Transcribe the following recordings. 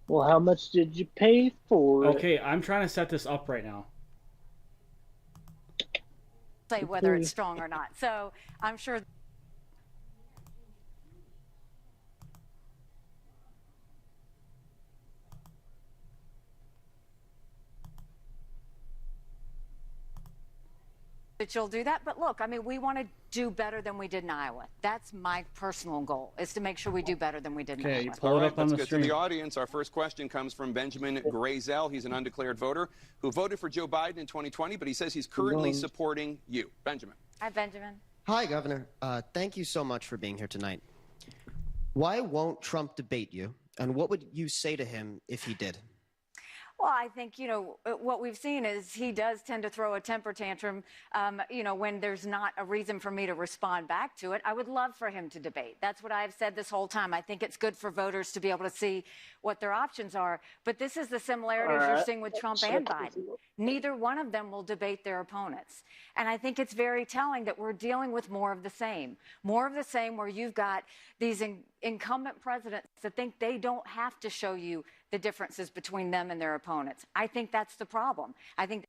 Well, how much did you pay for it? Okay, I'm trying to set this up right now. Say whether it's Okay. strong or not. So I'm sure that you'll do that. But look, I mean, we want to do better than we did in Iowa. That's my personal goal, is to make sure we do better than we did in Okay, Iowa. pull All it right, up on let's the get to the screen. audience. Our first question comes from Benjamin Grazel. He's an undeclared voter who voted for Joe Biden in 2020, but he says he's currently supporting you. Benjamin. Hi, Benjamin. Hi, Governor. Thank you so much for being here tonight. Why won't Trump debate you, and what would you say to him if he did? Well, I think, what we've seen is he does tend to throw a temper tantrum, when there's not a reason for me to respond back to it. I would love for him to debate. That's what I've said this whole time. I think it's good for voters to be able to see what their options are. But this is the similarities you're seeing with Trump and Biden. Neither one of them will debate their opponents. And I think it's very telling that we're dealing with more of the same. More of the same, where you've got these incumbent presidents that think they don't have to show you the differences between them and their opponents. I think that's the problem. I think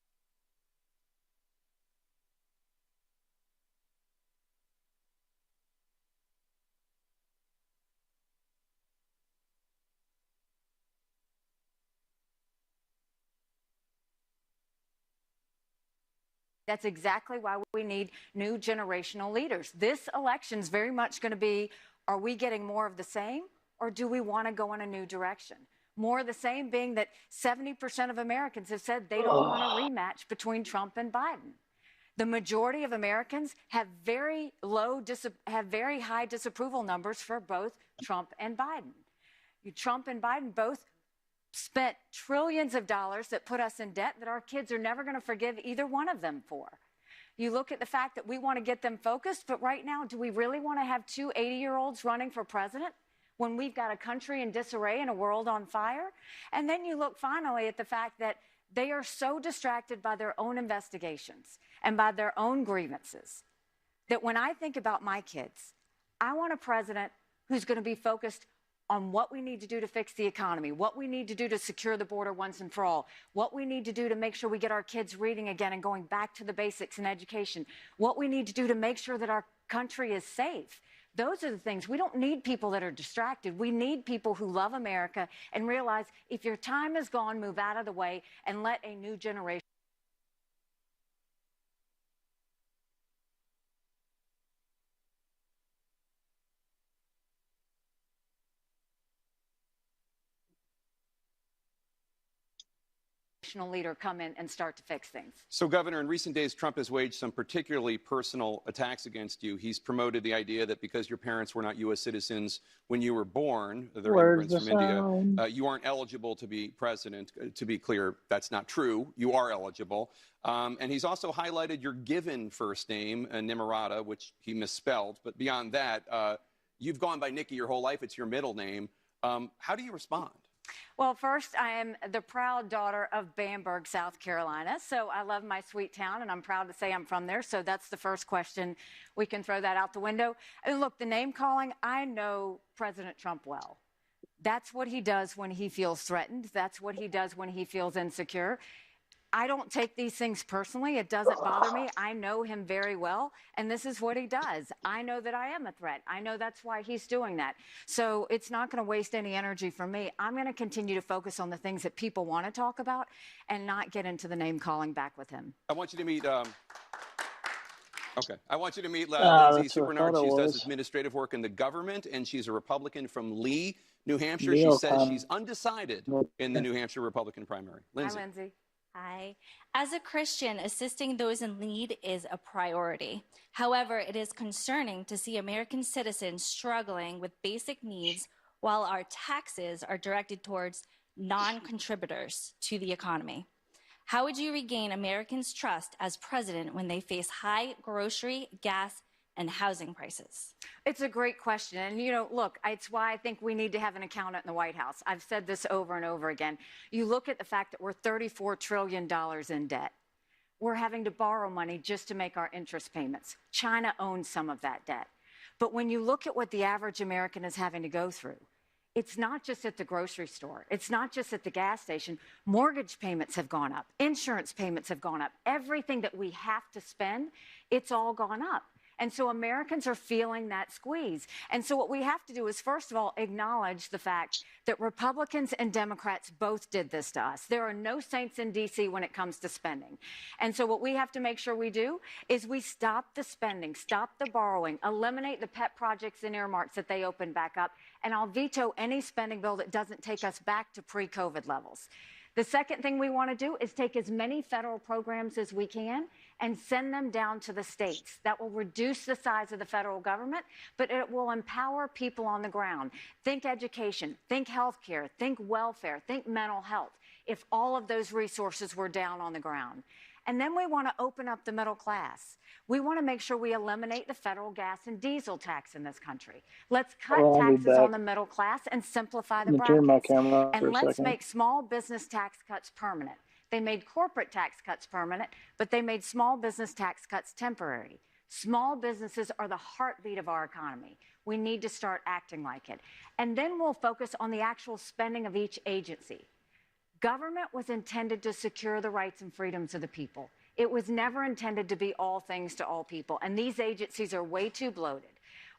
that's exactly why we need new generational leaders. This election is very much going to be, are we getting more of the same, or do we want to go in a new direction? More of the same being that 70% of Americans have said they don't want a rematch between Trump and Biden. The majority of Americans have very high disapproval numbers for both Trump and Biden. Trump and Biden both spent trillions of dollars that put us in debt that our kids are never going to forgive either one of them for. You look at the fact that we want to get them focused, but right now, do we really want to have two 80-year-olds running for president when we've got a country in disarray and a world on fire? And then you look finally at the fact that they are so distracted by their own investigations and by their own grievances that when I think about my kids, I want a president who's going to be focused on what we need to do to fix the economy, what we need to do to secure the border once and for all, what we need to do to make sure we get our kids reading again and going back to the basics in education, what we need to do to make sure that our country is safe. Those are the things. We don't need people that are distracted. We need people who love America and realize if your time is gone, move out of the way and let a new generation. Leader come in and start to fix things. So, Governor, in recent days, Trump has waged some particularly personal attacks against you. He's promoted the idea that because your parents were not U.S. citizens when you were born, they're immigrants from India, you aren't eligible to be president. To be clear, that's not true. You are eligible. And he's also highlighted your given first name, Nimarata, which he misspelled. But beyond that, you've gone by Nikki your whole life. It's your middle name. How do you respond? Well, first, I am the proud daughter of Bamberg, South Carolina. So I love my sweet town, and I'm proud to say I'm from there. So that's the first question. We can throw that out the window. And look, the name calling, I know President Trump well. That's what he does when he feels threatened. That's what he does when he feels insecure. I don't take these things personally. It doesn't bother me. I know him very well, and this is what he does. I know that I am a threat. I know that's why he's doing that. So it's not going to waste any energy from me. I'm going to continue to focus on the things that people want to talk about and not get into the name calling back with him. I want you to meet. Okay. I want you to meet Lindsay That's what I Supernard. thought She it does was. administrative work in the government, and she's a Republican from Lee, New Hampshire. She Neil says she's undecided in the New Hampshire Republican primary. Lindsay. Hi, Lindsay. Hi. As a Christian, assisting those in need is a priority. However, it is concerning to see American citizens struggling with basic needs while our taxes are directed towards non-contributors to the economy. How would you regain Americans' trust as president when they face high grocery, gas, and housing prices? It's a great question. And, look, it's why I think we need to have an accountant in the White House. I've said this over and over again. You look at the fact that we're $34 trillion in debt. We're having to borrow money just to make our interest payments. China owns some of that debt. But when you look at what the average American is having to go through, It's not just at the grocery store. It's not just at the gas station. Mortgage payments have gone up. Insurance payments have gone up. Everything that we have to spend, it's all gone up. And so Americans are feeling that squeeze. And so what we have to do is, first of all, acknowledge the fact that Republicans and Democrats both did this to us. There are no saints in D.C. when it comes to spending. And so what we have to make sure we do is we stop the spending, stop the borrowing, eliminate the pet projects and earmarks that they open back up, and I'll veto any spending bill that doesn't take us back to pre-COVID levels. The second thing we want to do is take as many federal programs as we can and send them down to the states. That will reduce the size of the federal government, but it will empower people on the ground. Think education, think healthcare, think welfare, think mental health, if all of those resources were down on the ground. And then we want to open up the middle class. We want to make sure we eliminate the federal gas and diesel tax in this country. Let's cut taxes on the middle class and simplify the brackets. And let's make small business tax cuts permanent. They made corporate tax cuts permanent, but they made small business tax cuts temporary. Small businesses are the heartbeat of our economy. We need to start acting like it. And then we'll focus on the actual spending of each agency. Government was intended to secure the rights and freedoms of the people. It was never intended to be all things to all people, and these agencies are way too bloated.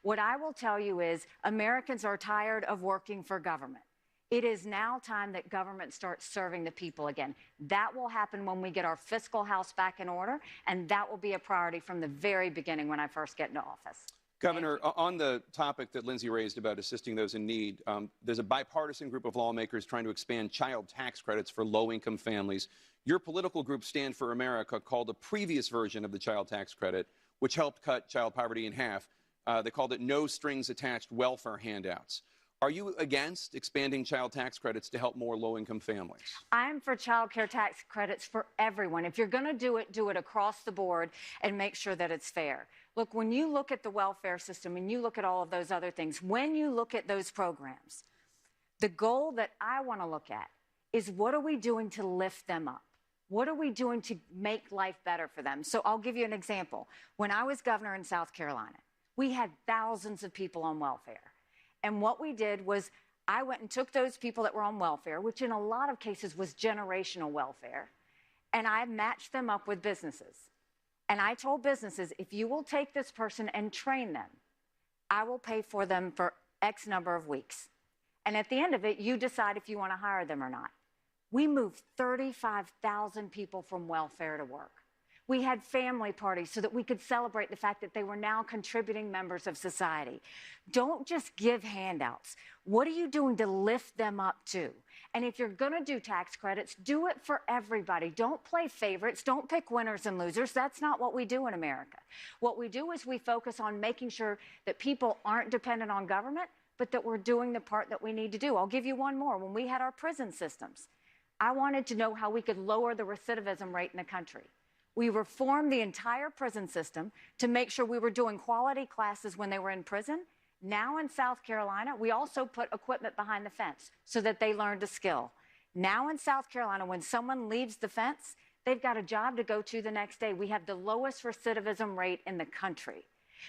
What I will tell you is Americans are tired of working for government. It is now time that government starts serving the people again. That will happen when we get our fiscal house back in order, and that will be a priority from the very beginning when I first get into office. Governor, on the topic that Lindsay raised about assisting those in need, there's a bipartisan group of lawmakers trying to expand child tax credits for low-income families. Your political group, Stand for America, called a previous version of the child tax credit, which helped cut child poverty in half. They called it no-strings-attached welfare handouts. Are you against expanding child tax credits to help more low-income families? I'm for child care tax credits for everyone. If you're going to do it across the board and make sure that it's fair. Look, when you look at the welfare system and you look at all of those other things, when you look at those programs, the goal that I want to look at is what are we doing to lift them up? What are we doing to make life better for them? So I'll give you an example. When I was governor in South Carolina, we had thousands of people on welfare. And what we did was I went and took those people that were on welfare, which in a lot of cases was generational welfare, and I matched them up with businesses. And I told businesses, if you will take this person and train them, I will pay for them for X number of weeks. And at the end of it, you decide if you want to hire them or not. We moved 35,000 people from welfare to work. We had family parties so that we could celebrate the fact that they were now contributing members of society. Don't just give handouts. What are you doing to lift them up too? And if you're going to do tax credits, do it for everybody. Don't play favorites. Don't pick winners and losers. That's not what we do in America. What we do is we focus on making sure that people aren't dependent on government, but that we're doing the part that we need to do. I'll give you one more. When we had our prison systems, I wanted to know how we could lower the recidivism rate in the country. We reformed the entire prison system to make sure we were doing quality classes when they were in prison. Now in South Carolina, we also put equipment behind the fence so that they learned a skill. Now in South Carolina, when someone leaves the fence, they've got a job to go to the next day. We have the lowest recidivism rate in the country.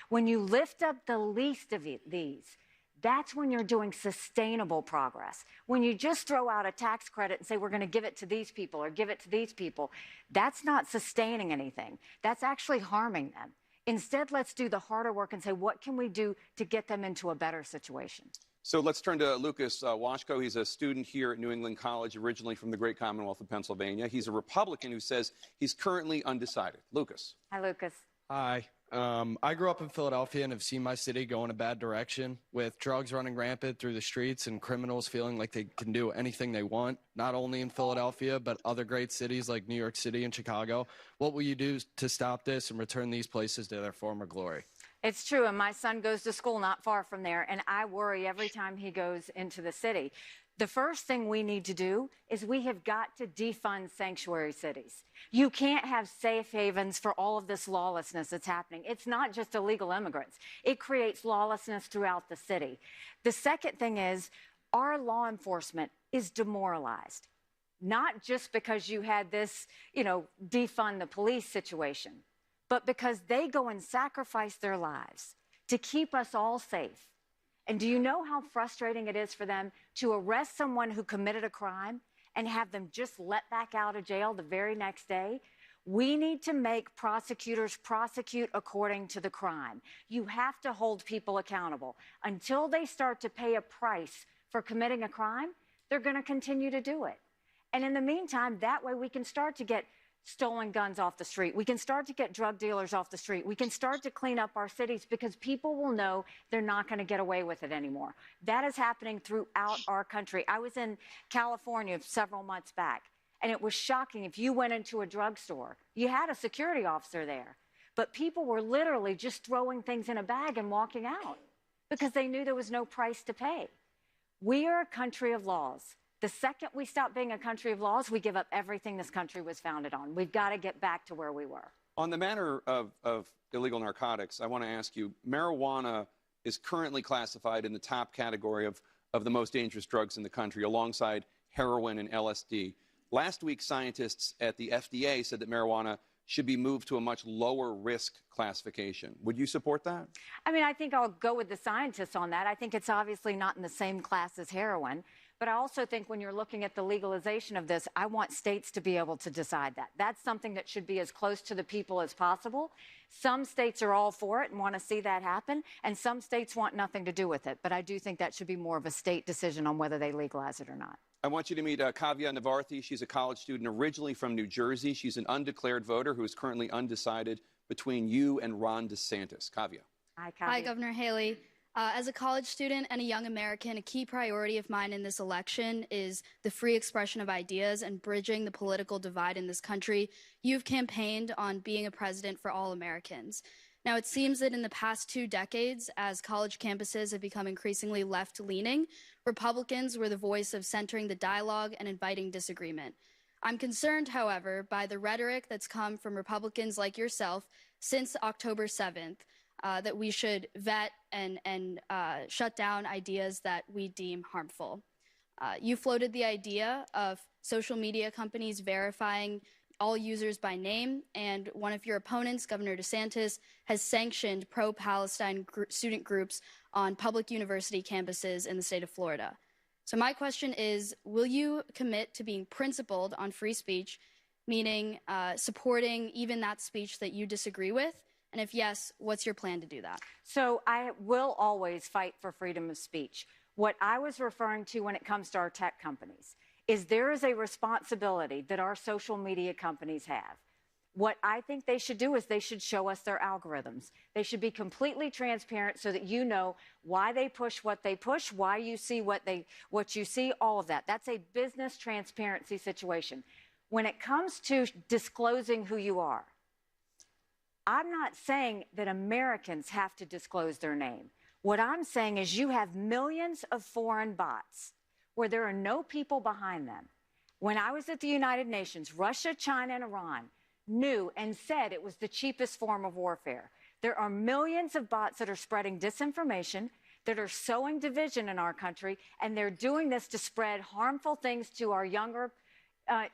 When you lift up the least of these, that's when you're doing sustainable progress. When you just throw out a tax credit and say, we're going to give it to these people or give it to these people, that's not sustaining anything. That's actually harming them. Instead, let's do the harder work and say, what can we do to get them into a better situation? So let's turn to Lucas Washko. He's a student here at New England College, originally from the great Commonwealth of Pennsylvania. He's a Republican who says he's currently undecided. Lucas. Hi, Lucas. Hi. I grew up in Philadelphia and have seen my city go in a bad direction with drugs running rampant through the streets and criminals feeling like they can do anything they want, not only in Philadelphia, but other great cities like New York City and Chicago. What will you do to stop this and return these places to their former glory? It's true, and my son goes to school not far from there, and I worry every time he goes into the city. The first thing we need to do is we have got to defund sanctuary cities. You can't have safe havens for all of this lawlessness that's happening. It's not just illegal immigrants. It creates lawlessness throughout the city. The second thing is our law enforcement is demoralized, not just because you had this, defund the police situation, but because they go and sacrifice their lives to keep us all safe. And do you know how frustrating it is for them to arrest someone who committed a crime and have them just let back out of jail the very next day? We need to make prosecutors prosecute according to the crime. You have to hold people accountable. Until they start to pay a price for committing a crime, they're going to continue to do it. And in the meantime, that way we can start to get stolen guns off the street. We can start to get drug dealers off the street. We can start to clean up our cities because people will know they're not going to get away with it anymore. That is happening throughout our country. I was in California several months back, and it was shocking. If you went into a drugstore, you had a security officer there, but people were literally just throwing things in a bag and walking out because they knew there was no price to pay. We are a country of laws. The second we stop being a country of laws, we give up everything this country was founded on. We've got to get back to where we were. On the matter of illegal narcotics, I want to ask you, marijuana is currently classified in the top category of the most dangerous drugs in the country, alongside heroin and LSD. Last week, scientists at the FDA said that marijuana should be moved to a much lower risk classification. Would you support that? I mean, I think I'll go with the scientists on that. I think it's obviously not in the same class as heroin. But I also think when you're looking at the legalization of this, I want states to be able to decide that. That's something that should be as close to the people as possible. Some states are all for it and want to see that happen, and some states want nothing to do with it. But I do think that should be more of a state decision on whether they legalize it or not. I want you to meet Kavya Navarthi. She's a college student originally from New Jersey. She's an undeclared voter who is currently undecided between you and Ron DeSantis. Kavya. Hi, Kavya. Hi, Governor Haley. As a college student and a young American, a key priority of mine in this election is the free expression of ideas and bridging the political divide in this country. You've campaigned on being a president for all Americans. Now, it seems that in the past 2 decades, as college campuses have become increasingly left-leaning, Republicans were the voice of centering the dialogue and inviting disagreement. I'm concerned, however, by the rhetoric that's come from Republicans like yourself since October 7th, that we should vet and shut down ideas that we deem harmful. You floated the idea of social media companies verifying all users by name, and one of your opponents, Governor DeSantis, has sanctioned pro-Palestine student groups on public university campuses in the state of Florida. So my question is, will you commit to being principled on free speech, meaning supporting even that speech that you disagree with? And if yes, what's your plan to do that? So I will always fight for freedom of speech. What I was referring to when it comes to our tech companies is there is a responsibility that our social media companies have. What I think they should do is they should show us their algorithms. They should be completely transparent so that you know why they push what they push, why you see what you see, all of that. That's a business transparency situation. When it comes to disclosing who you are, I'm not saying that Americans have to disclose their name. What I'm saying is you have millions of foreign bots where there are no people behind them. When I was at the United Nations, Russia, China, and Iran knew and said it was the cheapest form of warfare. There are millions of bots that are spreading disinformation, that are sowing division in our country, and they're doing this to spread harmful things to our younger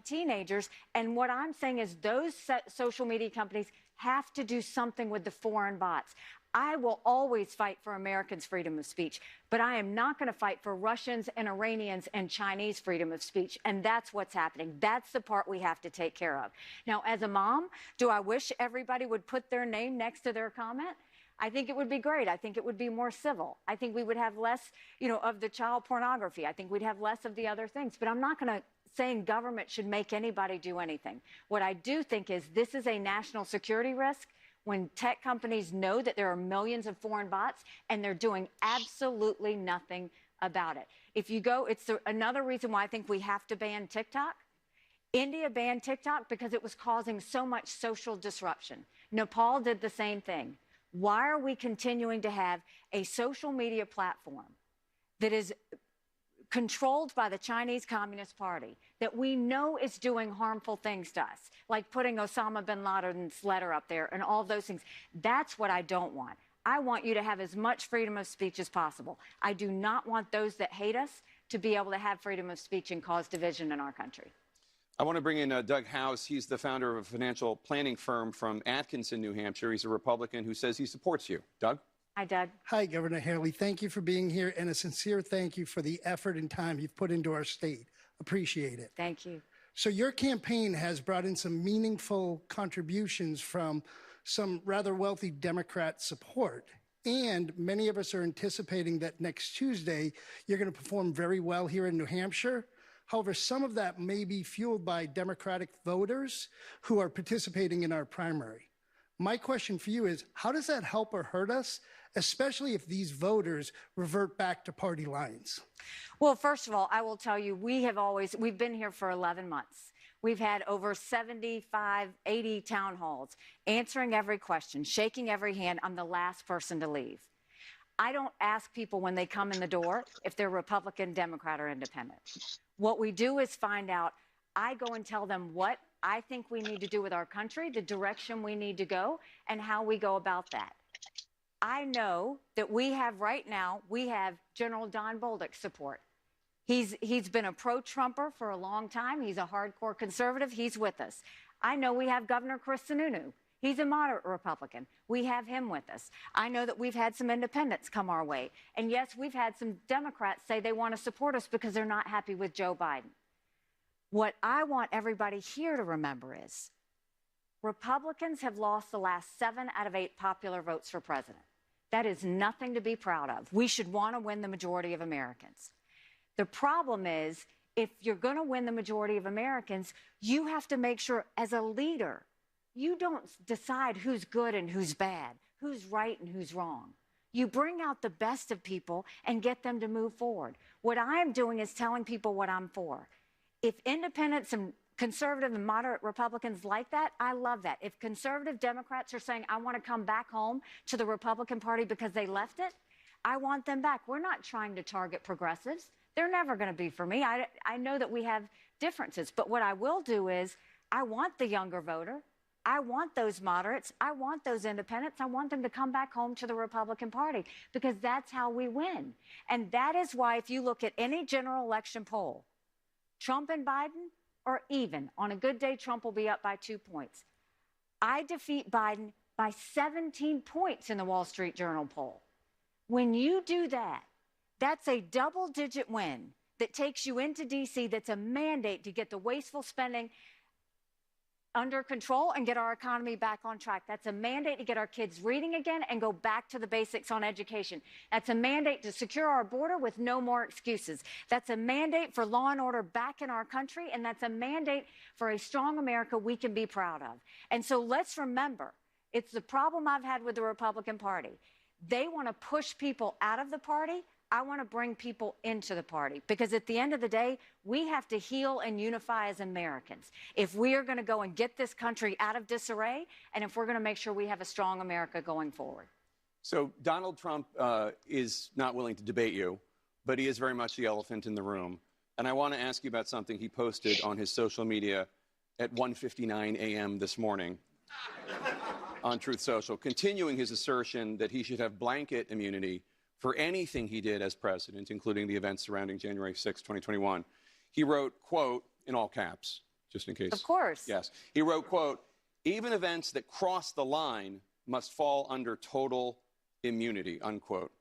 teenagers. And what I'm saying is those social media companies have to do something with the foreign bots. I will always fight for Americans' freedom of speech, but I am not going to fight for Russians and Iranians and Chinese freedom of speech. And that's what's happening. That's the part we have to take care of. Now, as a mom, do I wish everybody would put their name next to their comment? I think it would be great. I think it would be more civil. I think we would have less, of the child pornography. I think we'd have less of the other things. But I'm not going to saying government should make anybody do anything. What I do think is this is a national security risk when tech companies know that there are millions of foreign bots and they're doing absolutely nothing about it. If you go, it's another reason why I think we have to ban TikTok. India banned TikTok because it was causing so much social disruption. Nepal did the same thing. Why are we continuing to have a social media platform that is controlled by the Chinese Communist Party that we know is doing harmful things to us, like putting Osama bin Laden's letter up there and all those things? That's what I don't want. I want you to have as much freedom of speech as possible. I do not want those that hate us to be able to have freedom of speech and cause division in our country. I want to bring in Doug House. He's the founder of a financial planning firm from Atkinson, New Hampshire. He's a Republican who says he supports you. Doug? Hi, Doug. Hi, Governor Haley. Thank you for being here, and a sincere thank you for the effort and time you've put into our state. Appreciate it. Thank you. So your campaign has brought in some meaningful contributions from some rather wealthy Democrat support. And many of us are anticipating that next Tuesday, you're going to perform very well here in New Hampshire. However, some of that may be fueled by Democratic voters who are participating in our primary. My question for you is, how does that help or hurt us, especially if these voters revert back to party lines? Well, first of all, I will tell you, we've been here for 11 months. We've had over 75, 80 town halls, answering every question, shaking every hand. I'm the last person to leave. I don't ask people when they come in the door if they're Republican, Democrat, or Independent. What we do is find out. I go and tell them what I think we need to do with our country, the direction we need to go, and how we go about that. I know that we have General Don Bolduc's support. He's been a pro-Trumper for a long time. He's a hardcore conservative. He's with us. I know we have Governor Chris Sununu. He's a moderate Republican. We have him with us. I know that we've had some independents come our way. And yes, we've had some Democrats say they want to support us because they're not happy with Joe Biden. What I want everybody here to remember is Republicans have lost the last 7 out of 8 popular votes for president. That is nothing to be proud of. We should want to win the majority of Americans. The problem is, if you're going to win the majority of Americans, you have to make sure, as a leader, you don't decide who's good and who's bad, who's right and who's wrong. You bring out the best of people and get them to move forward. What I am doing is telling people what I'm for. If independents and conservative and moderate Republicans like that, I love that. If conservative Democrats are saying, I want to come back home to the Republican Party because they left it, I want them back. We're not trying to target progressives. They're never going to be for me. I know that we have differences, but what I will do is I want the younger voter. I want those moderates. I want those independents. I want them to come back home to the Republican Party because that's how we win. And that is why if you look at any general election poll, Trump and Biden are even. On a good day, Trump will be up by 2 points. I defeat Biden by 17 points in the Wall Street Journal poll. When you do that, that's a double-digit win that takes you into D.C. That's a mandate to get the wasteful spending under control and get our economy back on track. That's a mandate to get our kids reading again and go back to the basics on education. That's a mandate to secure our border with no more excuses. That's a mandate for law and order back in our country, and that's a mandate for a strong America we can be proud of. And so let's remember, it's the problem I've had with the Republican Party. They want to push people out of the party. I want to bring people into the party because at the end of the day, we have to heal and unify as Americans. If we are going to go and get this country out of disarray, and if we're going to make sure we have a strong America going forward. So Donald Trump is not willing to debate you, but he is very much the elephant in the room. And I want to ask you about something he posted on his social media at 1:59 a.m. this morning on Truth Social, continuing his assertion that he should have blanket immunity for anything he did as president, including the events surrounding January 6, 2021. He wrote, quote, in all caps, just in case. Of course. Yes. He wrote, quote, even events that cross the line must fall under total immunity, unquote.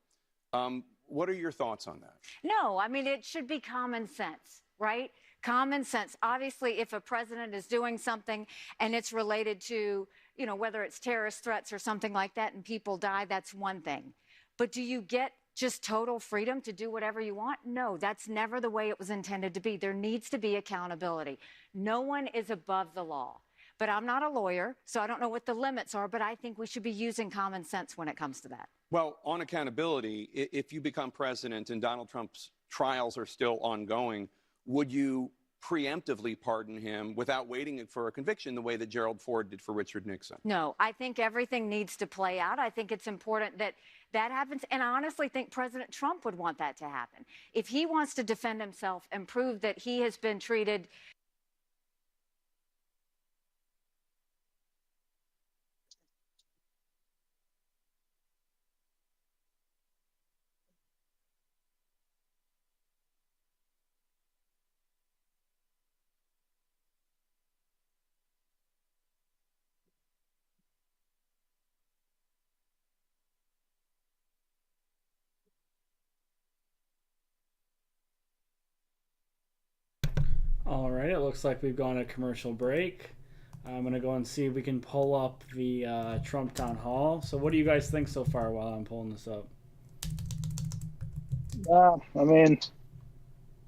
What are your thoughts on that? No, I mean, it should be common sense, right? Common sense. Obviously, if a president is doing something and it's related to, whether it's terrorist threats or something like that and people die, that's one thing. But do you get just total freedom to do whatever you want? No, that's never the way it was intended to be. There needs to be accountability. No one is above the law. But I'm not a lawyer, so I don't know what the limits are, but I think we should be using common sense when it comes to that. Well, on accountability, if you become president and Donald Trump's trials are still ongoing, would you preemptively pardon him without waiting for a conviction the way that Gerald Ford did for Richard Nixon? No, I think everything needs to play out. I think it's important that that happens. And I honestly think President Trump would want that to happen. If he wants to defend himself and prove that he has been treated right, it looks like we've gone to commercial break. I'm going to go and see if we can pull up the Trump town hall. So what do you guys think so far while I'm pulling this up? I mean,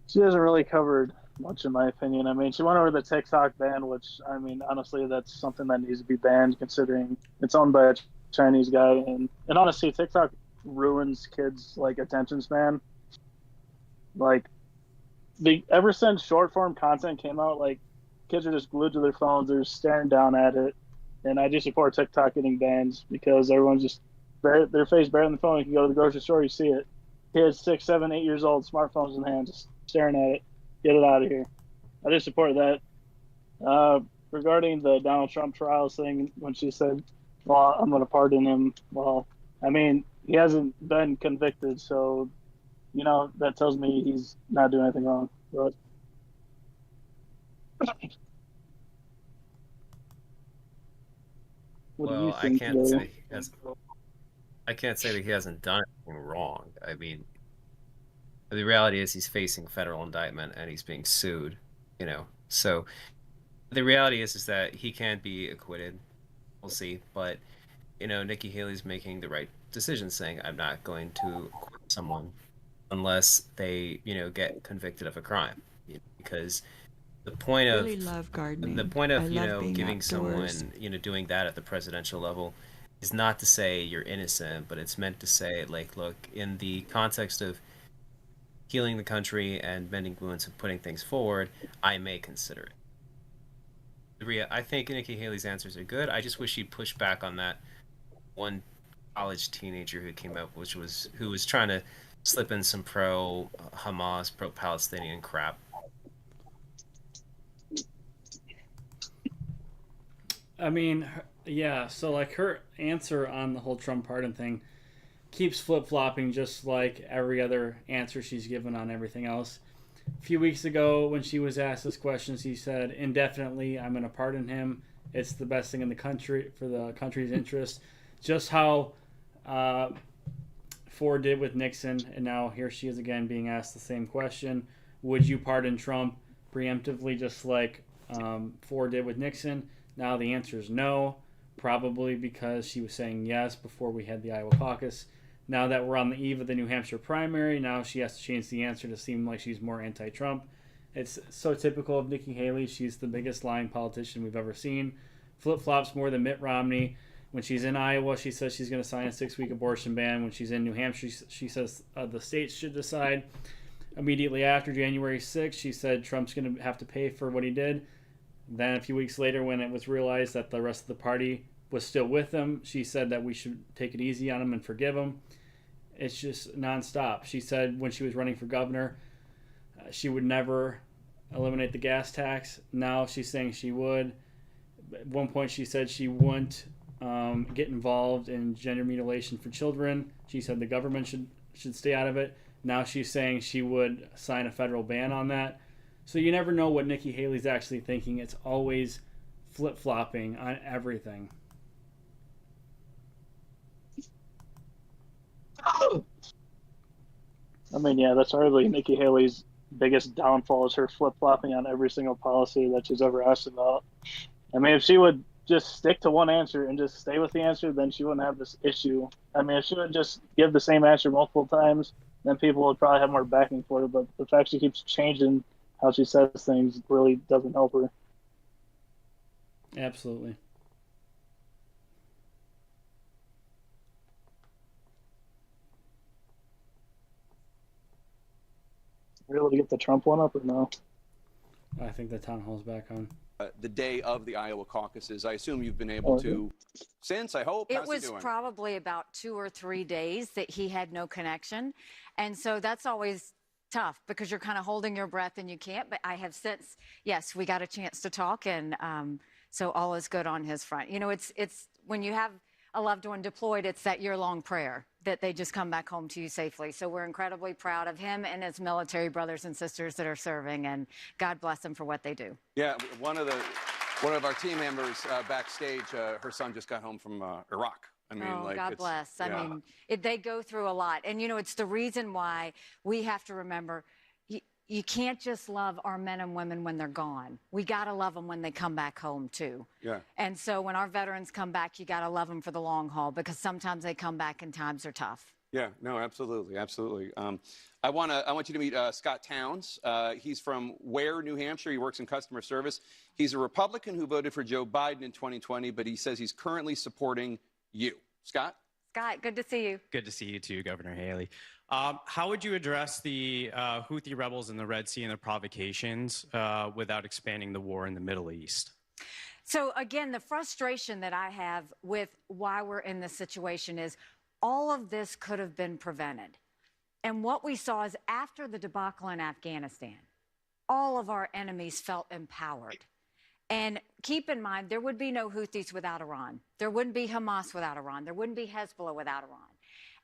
she hasn't really covered much, in my opinion. I mean, she went over the TikTok ban, which, I mean, honestly, that's something that needs to be banned, considering it's owned by a Chinese guy. And honestly, TikTok ruins kids' like attention span. Like, ever since short form content came out, like, kids are just glued to their phones, they're staring down at it. And I do support TikTok getting banned because everyone's just their face buried in the phone. You can go to the grocery store, you see it. Kids 6, 7, 8 years old, smartphones in hand, just staring at it. Get it out of here. I do support that. Regarding the Donald Trump trials thing, when she said, well, I'm going to pardon him. Well, I mean, he hasn't been convicted, so, you know, that tells me he's not doing anything wrong. But well, I can't say that he hasn't done anything wrong. I mean, the reality is he's facing federal indictment and he's being sued, you know. So the reality is that he can't be acquitted. We'll see. But, you know, Nikki Haley's making the right decision, saying, I'm not going to acquit someone unless they, you know, get convicted of a crime. Because the point of you know, giving someone, you know, doing that at the presidential level is not to say you're innocent, but it's meant to say, like, look, in the context of healing the country and mending wounds and putting things forward, I may consider it. I think Nikki Haley's answers are good. I just wish she'd push back on that one college teenager who came up, who was trying to slip in some pro-Hamas, pro-Palestinian crap. I mean, yeah, so like her answer on the whole Trump pardon thing keeps flip-flopping just like every other answer she's given on everything else. A few weeks ago when she was asked this question, she said, indefinitely, I'm going to pardon him. It's the best thing in the country for the country's interest. Just how Ford did with Nixon, and now here she is again being asked the same question. Would you pardon Trump preemptively just like Ford did with Nixon? Now the answer is no, probably because she was saying yes before we had the Iowa caucus. Now that we're on the eve of the New Hampshire primary, now she has to change the answer to seem like she's more anti-Trump. It's so typical of Nikki Haley. She's the biggest lying politician we've ever seen. Flip-flops more than Mitt Romney. When she's in Iowa, she says she's going to sign a 6-week abortion ban. When she's in New Hampshire, she says the states should decide. Immediately after January 6th, she said Trump's going to have to pay for what he did. Then a few weeks later, when it was realized that the rest of the party was still with him, she said that we should take it easy on him and forgive him. It's just nonstop. She said when she was running for governor, she would never eliminate the gas tax. Now she's saying she would. At one point she said she wouldn't get involved in gender mutilation for children. She said the government should stay out of it. Now she's saying she would sign a federal ban on that. So you never know what Nikki Haley's actually thinking. It's always flip-flopping on everything. I mean, yeah, that's hardly Nikki Haley's biggest downfall is her flip-flopping on every single policy that she's ever asked about. I mean, if she would just stick to one answer and just stay with the answer, then she wouldn't have this issue. I mean, if she would just give the same answer multiple times, then people would probably have more backing for it. But the fact she keeps changing how she says things really doesn't help her. Absolutely. Are you able to get the Trump one up or no? I think the town hall's back on. The day of the Iowa caucuses, I assume you've been able to, since, I hope. It was probably about 2 or 3 days that he had no connection. And so that's always tough because you're kind of holding your breath and you can't. But I have since, yes, we got a chance to talk. And so all is good on his front. You know, it's when you have a loved one deployed, it's that year-long prayer that they just come back home to you safely. So we're incredibly proud of him and his military brothers and sisters that are serving, and God bless them for what they do. Yeah, one of our team members backstage, her son just got home from Iraq. I mean, oh, like, God bless. Yeah. I mean, they go through a lot. And, you know, it's the reason why we have to remember, you can't just love our men and women when they're gone. We got to love them when they come back home, too. Yeah. And so when our veterans come back, you got to love them for the long haul, because sometimes they come back and times are tough. Yeah, no, absolutely, absolutely. I want you to meet Scott Towns. He's from Ware, New Hampshire. He works in customer service. He's a Republican who voted for Joe Biden in 2020, but he says he's currently supporting you. Scott? Scott, good to see you. Good to see you too, Governor Haley. How would you address the Houthi rebels in the Red Sea and their provocations without expanding the war in the Middle East? So again, the frustration that I have with why we're in this situation is all of this could have been prevented. And what we saw is after the debacle in Afghanistan, all of our enemies felt empowered. And keep in mind, there would be no Houthis without Iran. There wouldn't be Hamas without Iran. There wouldn't be Hezbollah without Iran.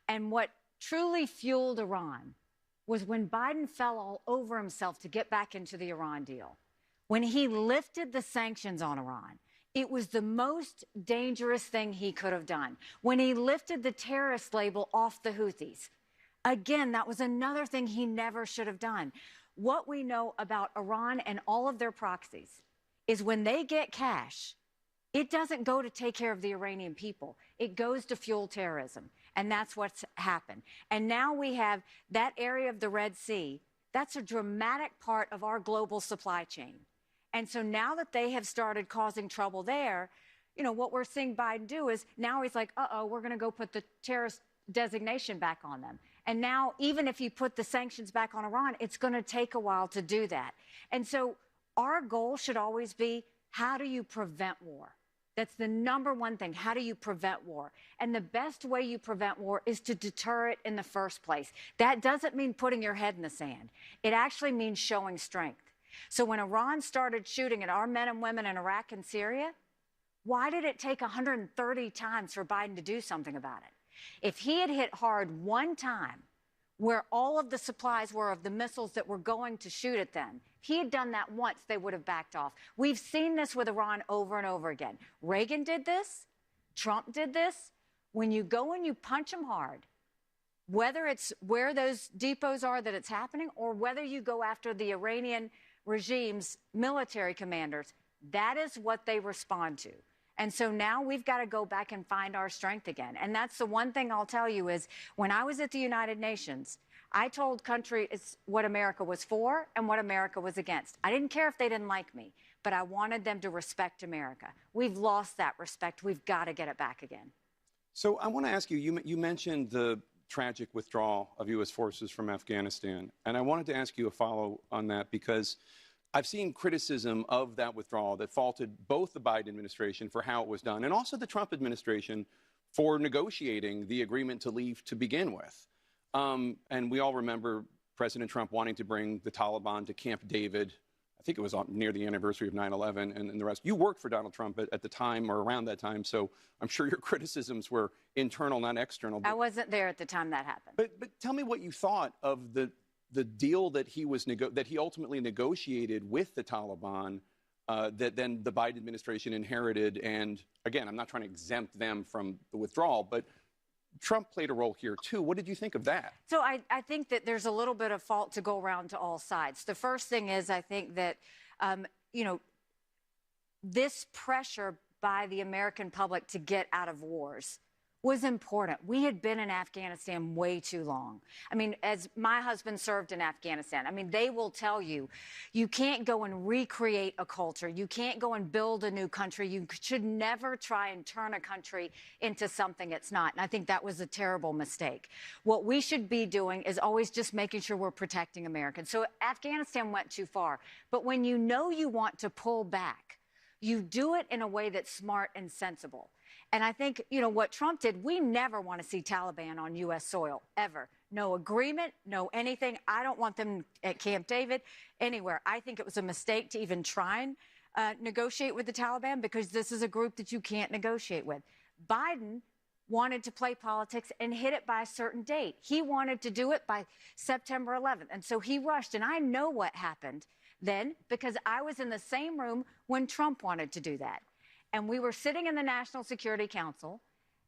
And what truly fueled Iran was when Biden fell all over himself to get back into the Iran deal. When he lifted the sanctions on Iran, it was the most dangerous thing he could have done. When he lifted the terrorist label off the Houthis, again, that was another thing he never should have done. What we know about Iran and all of their proxies is when they get cash, it doesn't go to take care of the Iranian people. It goes to fuel terrorism. And that's what's happened. And now we have that area of the Red Sea. That's a dramatic part of our global supply chain. And so now that they have started causing trouble there, you know, what we're seeing Biden do is now he's like, we're going to go put the terrorist designation back on them. And now, even if you put the sanctions back on Iran, it's going to take a while to do that. And so our goal should always be, how do you prevent war? That's the number one thing. How do you prevent war? And the best way you prevent war is to deter it in the first place. That doesn't mean putting your head in the sand. It actually means showing strength. So when Iran started shooting at our men and women in Iraq and Syria, why did it take 130 times for Biden to do something about it? If he had hit hard one time where all of the supplies were of the missiles that were going to shoot at them, if he had done that once, they would have backed off. We've seen this with Iran over and over again. Reagan did this. Trump did this. When you go and you punch them hard, whether it's where those depots are that it's happening or whether you go after the Iranian regime's military commanders, that is what they respond to. And so now we've got to go back and find our strength again. And that's the one thing I'll tell you is when I was at the United Nations, I told countries what America was for and what America was against. I didn't care if they didn't like me, but I wanted them to respect America. We've lost that respect. We've got to get it back again. So I want to ask you, you mentioned the tragic withdrawal of U.S. forces from Afghanistan. And I wanted to ask you a follow on that because I've seen criticism of that withdrawal that faulted both the Biden administration for how it was done and also the Trump administration for negotiating the agreement to leave to begin with. And we all remember President Trump wanting to bring the Taliban to Camp David. I think it was near the anniversary of 9/11 and the rest. You worked for Donald Trump at the time or around that time, so I'm sure your criticisms were internal, not external. I wasn't there at the time that happened. But tell me what you thought of the deal that he ultimately negotiated with the Taliban that then the Biden administration inherited. And again, I'm not trying to exempt them from the withdrawal, but Trump played a role here too. What did you think of that? So I think that there's a little bit of fault to go around to all sides. The first thing is I think that, this pressure by the American public to get out of wars was important. We had been in Afghanistan way too long. I mean, as my husband served in Afghanistan, I mean, they will tell you, you can't go and recreate a culture. You can't go and build a new country. You should never try and turn a country into something it's not. And I think that was a terrible mistake. What we should be doing is always just making sure we're protecting Americans. So Afghanistan went too far. But when you know you want to pull back, you do it in a way that's smart and sensible. And I think, what Trump did, we never want to see Taliban on U.S. soil, ever. No agreement, no anything. I don't want them at Camp David, anywhere. I think it was a mistake to even try and negotiate with the Taliban because this is a group that you can't negotiate with. Biden wanted to play politics and hit it by a certain date. He wanted to do it by September 11th. And so he rushed. And I know what happened then because I was in the same room when Trump wanted to do that. And we were sitting in the National Security Council.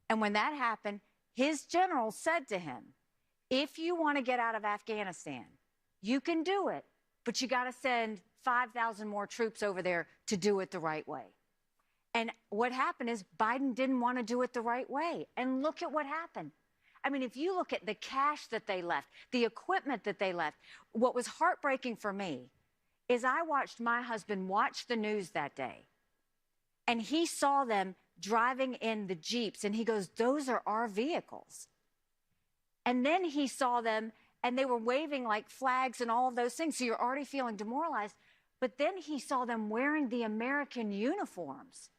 And when that happened, his general said to him, if you want to get out of Afghanistan, you can do it, but you got to send 5,000 more troops over there to do it the right way. And what happened is Biden didn't want to do it the right way. And look at what happened. I mean, if you look at the cash that they left, the equipment that they left, what was heartbreaking for me is I watched my husband watch the news that day, and he saw them driving in the Jeeps, and he goes, those are our vehicles. And then he saw them, and they were waving like flags and all of those things, so you're already feeling demoralized. But then he saw them wearing the American uniforms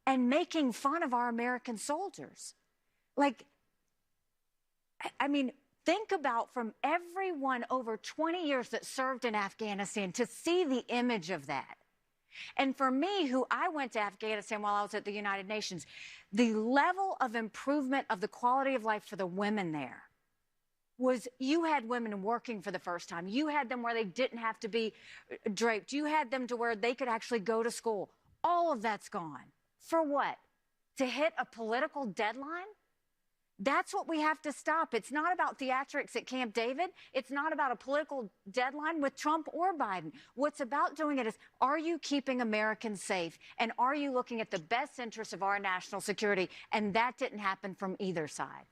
and making fun of our American soldiers. Like, I mean, think about from everyone over 20 years that served in Afghanistan to see the image of that. And for me, who I went to Afghanistan while I was at the United Nations, the level of improvement of the quality of life for the women there was, you had women working for the first time. You had them where they didn't have to be draped. You had them to where they could actually go to school. All of that's gone. For what? To hit a political deadline? That's what we have to stop. It's not about theatrics at Camp David. It's not about a political deadline with Trump or Biden. What's about doing it is, are you keeping Americans safe? And are you looking at the best interests of our national security? And that didn't happen from either side.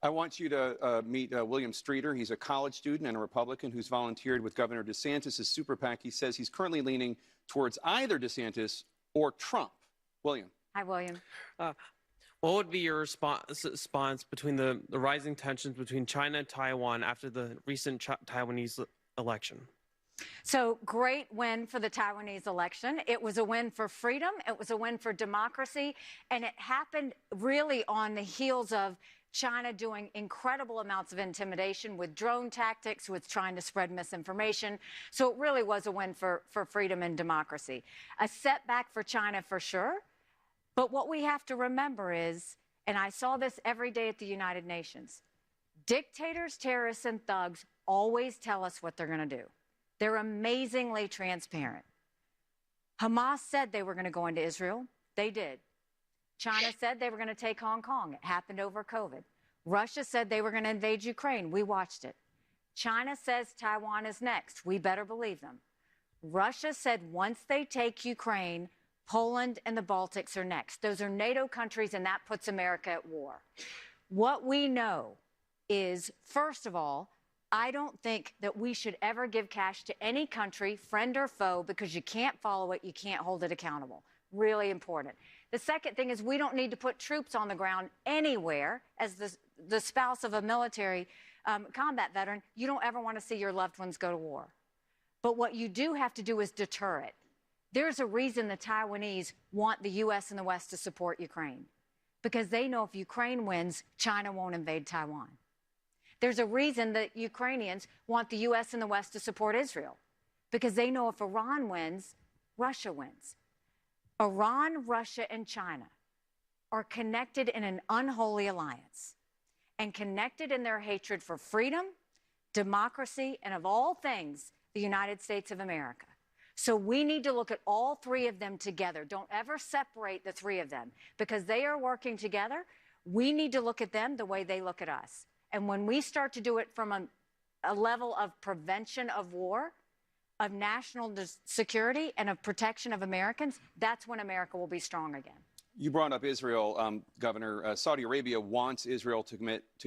I want you to meet William Streeter. He's a college student and a Republican who's volunteered with Governor DeSantis' super PAC. He says he's currently leaning towards either DeSantis or Trump. William. Hi, William. What would be your response between the rising tensions between China and Taiwan after the recent Taiwanese election? So, great win for the Taiwanese election. It was a win for freedom. It was a win for democracy. And it happened really on the heels of China doing incredible amounts of intimidation with drone tactics, with trying to spread misinformation. So it really was a win for freedom and democracy. A setback for China for sure. But what we have to remember is, and I saw this every day at the United Nations, dictators, terrorists, and thugs always tell us what they're going to do. They're amazingly transparent. Hamas said they were going to go into Israel. They did. China said they were going to take Hong Kong. It happened over COVID. Russia said they were going to invade Ukraine. We watched it. China says Taiwan is next. We better believe them. Russia said once they take Ukraine, Poland and the Baltics are next. Those are NATO countries, and that puts America at war. What we know is, first of all, I don't think that we should ever give cash to any country, friend or foe, because you can't follow it, you can't hold it accountable. Really important. The second thing is, we don't need to put troops on the ground anywhere. As the spouse of a military combat veteran, you don't ever want to see your loved ones go to war. But what you do have to do is deter it. There's a reason the Taiwanese want the U.S. and the West to support Ukraine, because they know if Ukraine wins, China won't invade Taiwan. There's a reason that Ukrainians want the U.S. and the West to support Israel, because they know if Iran wins, Russia wins. Iran, Russia, and China are connected in an unholy alliance, and connected in their hatred for freedom, democracy, and of all things, the United States of America. So we need to look at all three of them together. Don't ever separate the three of them, because they are working together. We need to look at them the way they look at us. And when we start to do it from a level of prevention of war, of national security, and of protection of Americans, that's when America will be strong again. You brought up Israel, Governor. Saudi Arabia wants Israel to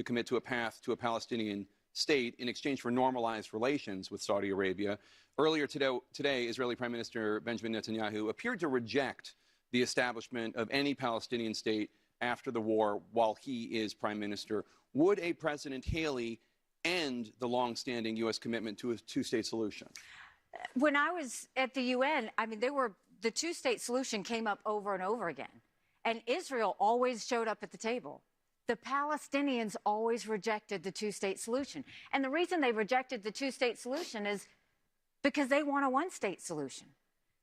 commit to a path to a Palestinian state in exchange for normalized relations with Saudi Arabia. Earlier today, Israeli Prime Minister Benjamin Netanyahu appeared to reject the establishment of any Palestinian state after the war while he is prime minister. Would a President Haley end the longstanding U.S. commitment to a two-state solution? When I was at the UN, I mean, the two-state solution came up over and over again. And Israel always showed up at the table. The Palestinians always rejected the two-state solution. And the reason they rejected the two-state solution is because they want a one-state solution.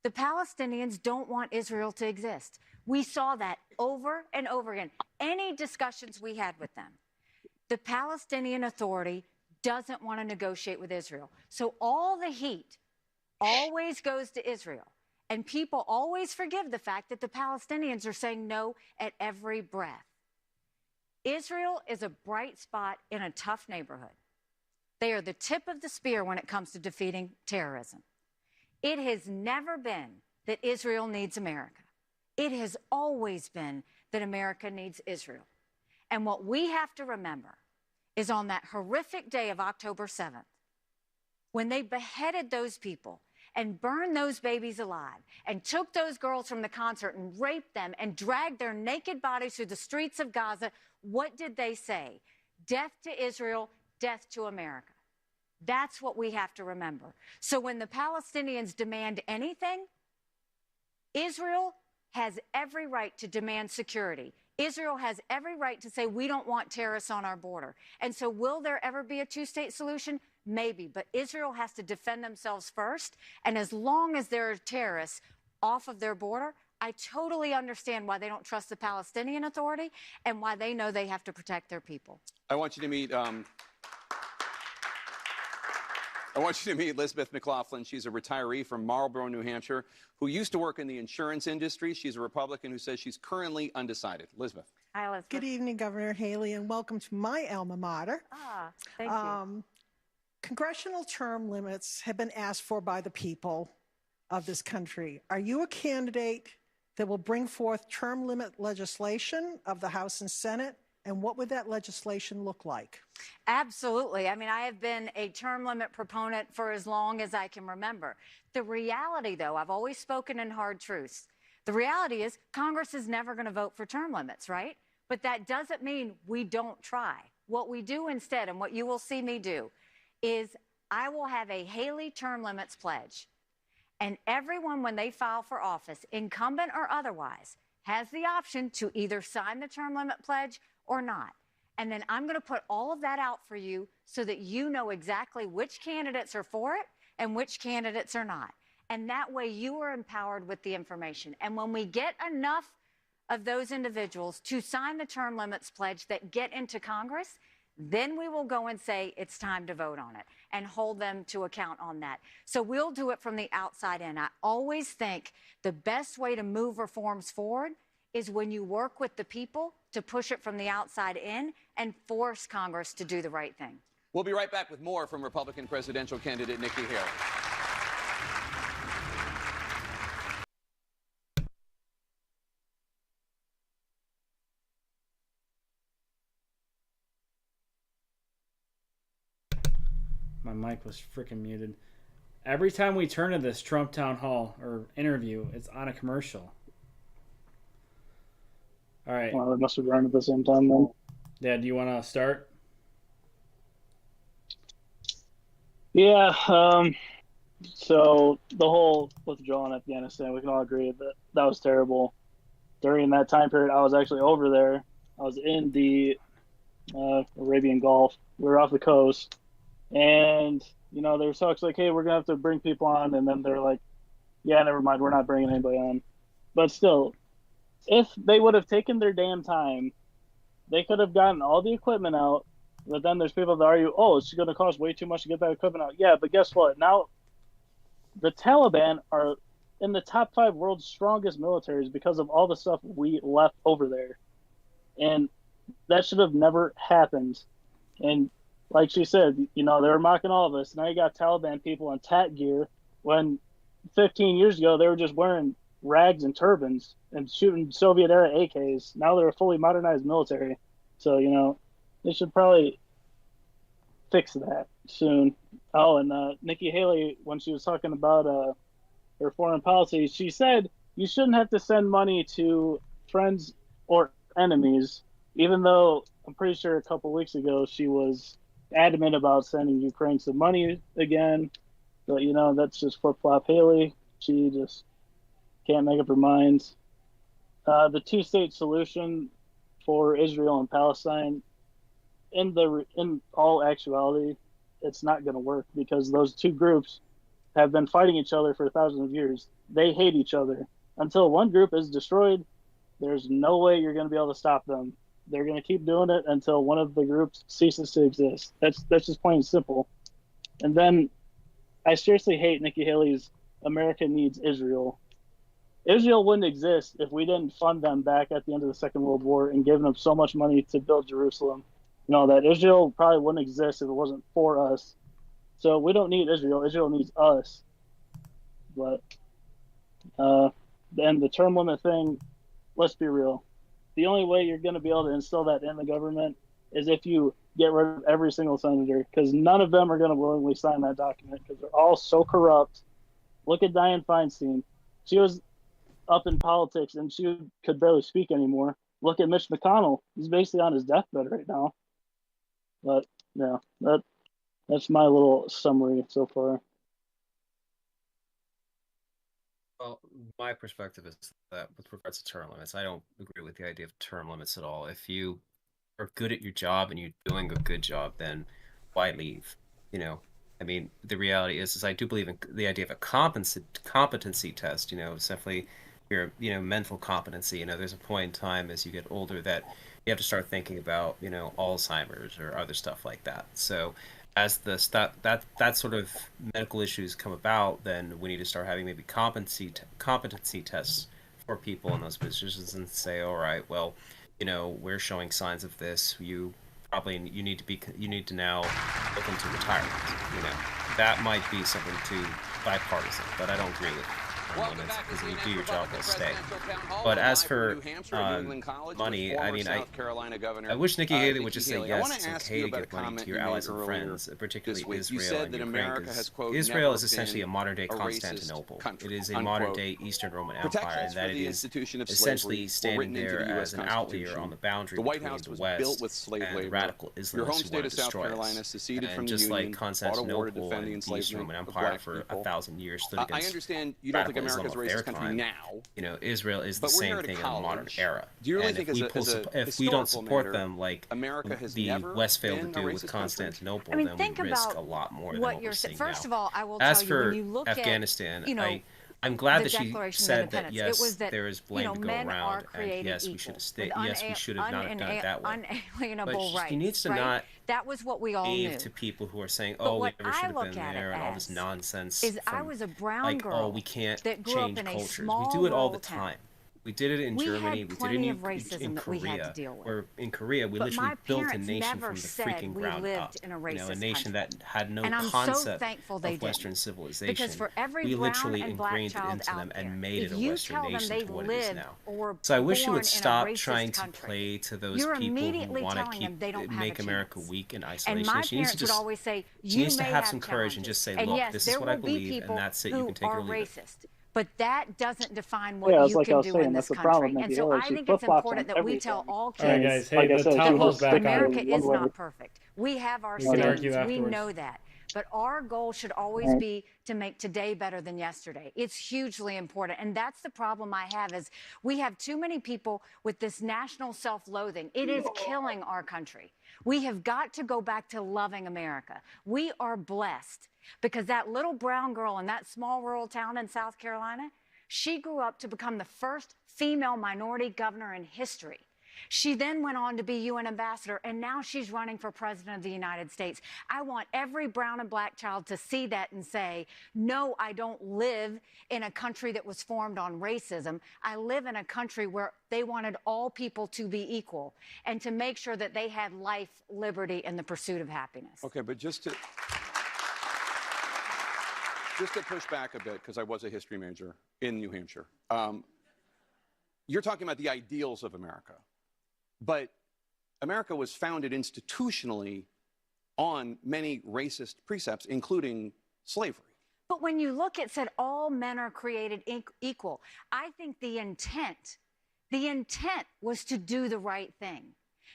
The Palestinians don't want Israel to exist. We saw that over and over again. Any discussions we had with them, the Palestinian Authority doesn't want to negotiate with Israel. So all the heat always goes to Israel. And people always forgive the fact that the Palestinians are saying no at every breath. Israel is a bright spot in a tough neighborhood. They are the tip of the spear when it comes to defeating terrorism. It has never been that Israel needs America. It has always been that America needs Israel. And what we have to remember is on that horrific day of October 7th, when they beheaded those people and burned those babies alive and took those girls from the concert and raped them and dragged their naked bodies through the streets of Gaza, what did they say? Death to Israel, death to America. That's what we have to remember. So when the Palestinians demand anything, Israel has every right to demand security. Israel has every right to say we don't want terrorists on our border. And so will there ever be a two-state solution? Maybe, but Israel has to defend themselves first. And as long as there are terrorists off of their border, I totally understand why they don't trust the Palestinian Authority and why they know they have to protect their people. I want you to meet Elizabeth McLaughlin. She's a retiree from Marlborough, New Hampshire, who used to work in the insurance industry. She's a Republican who says she's currently undecided. Elizabeth. Hi, Elizabeth. Good evening, Governor Haley, and welcome to my alma mater. Thank you. Congressional term limits have been asked for by the people of this country. Are you a candidate that will bring forth term limit legislation of the House and Senate? And what would that legislation look like? Absolutely. I mean, I have been a term limit proponent for as long as I can remember. The reality, though, I've always spoken in hard truths. The reality is Congress is never going to vote for term limits, right? But that doesn't mean we don't try. What we do instead, and what you will see me do, is I will have a Haley term limits pledge. And everyone, when they file for office, incumbent or otherwise, has the option to either sign the term limit pledge or not. And then I'm going to put all of that out for you so that you know exactly which candidates are for it and which candidates are not. And that way you are empowered with the information. And when we get enough of those individuals to sign the term limits pledge that get into Congress, then we will go and say it's time to vote on it and hold them to account on that. So we'll do it from the outside in. I always think the best way to move reforms forward is when you work with the people to push it from the outside in and force Congress to do the right thing. We'll be right back with more from Republican presidential candidate Nikki Haley. My mic was freaking muted. Every time we turn to this Trump town hall or interview, it's on a commercial. All right. Well, they must have run at the same time then. Dad, do you want to start? Yeah. So the whole withdrawal in Afghanistan, we can all agree that that was terrible. During that time period, I was actually over there. I was in the Arabian Gulf. We were off the coast. And, you know, there was talks like, hey, we're going to have to bring people on. And then they're like, yeah, never mind. We're not bringing anybody on. But still, if they would have taken their damn time, they could have gotten all the equipment out. But then there's people that argue, oh, it's going to cost way too much to get that equipment out. Yeah, but guess what? Now the Taliban are in the top 5 world's strongest militaries because of all the stuff we left over there. And that should have never happened. And like she said, you know, they were mocking all of us. Now you got Taliban people in tat gear when 15 years ago they were just wearing rags and turbans and shooting Soviet-era AKs. Now they're a fully modernized military. So, you know, they should probably fix that soon. Oh, and Nikki Haley, when she was talking about her foreign policy, she said you shouldn't have to send money to friends or enemies, even though I'm pretty sure a couple weeks ago she was adamant about sending Ukraine some money again. But, you know, that's just flip-flop Haley. She just can't make up her mind. The two-state solution for Israel and Palestine, in all actuality, it's not going to work because those two groups have been fighting each other for thousands of years. They hate each other. Until one group is destroyed, there's no way you're going to be able to stop them. They're going to keep doing it until one of the groups ceases to exist. That's just plain and simple. And then I seriously hate Nikki Haley's America needs Israel. Israel wouldn't exist if we didn't fund them back at the end of the Second World War and give them so much money to build Jerusalem. that Israel probably wouldn't exist if it wasn't for us. So we don't need Israel. Israel needs us. But and the term limit thing, let's be real. The only way you're going to be able to instill that in the government is if you get rid of every single senator, because none of them are going to willingly sign that document because they're all so corrupt. Look at Dianne Feinstein. She was up in politics and she could barely speak anymore. Look at Mitch McConnell. He's basically on his deathbed right now. But yeah, that's my little summary so far. Well, my perspective is that with regards to term limits, I don't agree with the idea of term limits at all. If you are good at your job and you're doing a good job, then why leave? I mean, the reality is I do believe in the idea of a competency test. It's definitely your mental competency. There's a point in time as you get older that you have to start thinking about Alzheimer's or other stuff like that. So as that sort of medical issues come about, then we need to start having maybe competency tests for people in those positions and say, all right, well, we're showing signs of this. You need to now look into retirement. That might be something too bipartisan, but I don't agree with limits because if you do your job, they'll stay. But as for money, I mean, I wish Nikki Haley would just say yes, it's okay to give money to your allies and friends, particularly Israel and Ukraine, because Israel is essentially a modern-day Constantinople. It is a modern-day Eastern Roman Empire, and that it is essentially standing there as an outlier on the boundary between the West and radical Islamists who want to destroy us. And just like Constantinople and the Eastern Roman Empire for 1,000 years stood against radical Islam of their time, Israel is the same thing in the modern era. Do you really and think if we don't support them like the West failed to do with Constantinople, then we risk a lot more than what we're seeing now. First of all, I will As tell you, for when you look Afghanistan, at, I'm glad that she Declaration of said that Independence, yes, there is blame to go men are around, and created yes, we equal should have with yes, we should have not have done it that way. unalienable But rights. she needs to right? not That was what we all cave knew. to people who are saying, But "Oh, we what never should I have look been at there," it and all this as nonsense. is I from, was a brown like, girl "Oh, we can't that grew change up in a cultures." small We do it all the rural town. time. We did it in Germany. Had We did it plenty in, of racism in that Korea. we had to deal with. Where in Korea, we But literally my built a parents nation never from the said freaking we ground lived up. in a A racist nation country. that had no And I'm concept so thankful they of Western didn't. civilization. Because for every we brown literally and black ingrained it child into out them there, and made if it a you Western tell them nation they to what it is lived now. or So I wish you born would in a stop racist trying to country, play to those you're people who immediately want telling to them they don't have make a America chance. weak in And isolation. my She needs parents to would just always say, she you needs to may have some courage and challenges. just say, And look, yes, this there is what I will be believe, people and that's it. You who can take it are or leave it. racist. But that doesn't define what Yeah, it's you like I can was do saying, in that's this the problem country. with And Nikki so Haley. I She think it's flip-flops important on that we everything. tell all All right, kids guys. Hey, Like I the said, town she hall's was back on. America is one way. not perfect. We have our We can argue standards. We afterwards. know that. But our goal should always Right. be to make today better than yesterday. It's hugely important. And that's the problem I have is we have too many people with this national self-loathing. It is killing our country. We have got to go back to loving America. We are blessed because that little brown girl in that small rural town in South Carolina, she grew up to become the first female minority governor in history. She then went on to be UN ambassador, and now she's running for president of the United States. I want every brown and black child to see that and say, no, I don't live in a country that was formed on racism. I live in a country where they wanted all people to be equal and to make sure that they had life, liberty, and the pursuit of happiness. Okay, but just to push back a bit, because I was a history major in New Hampshire, you're talking about the ideals of America. But America was founded institutionally on many racist precepts, including slavery. But when you look, it said all men are created equal. I think the intent was to do the right thing.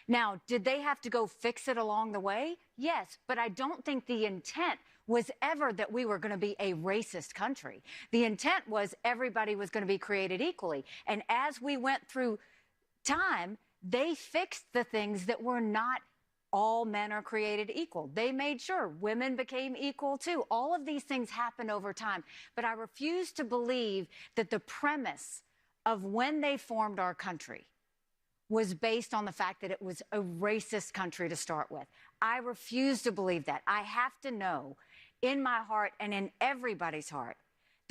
Now, did they have to go fix it along the way? Yes, but I don't think the intent was ever that we were going to be a racist country. The intent was everybody was going to be created equally. And as we went through time, they fixed the things that were not all men are created equal. They made sure women became equal too. All of these things happened over time. But I refuse to believe that the premise of when they formed our country was based on the fact that it was a racist country to start with. I refuse to believe that. I have to know in my heart and in everybody's heart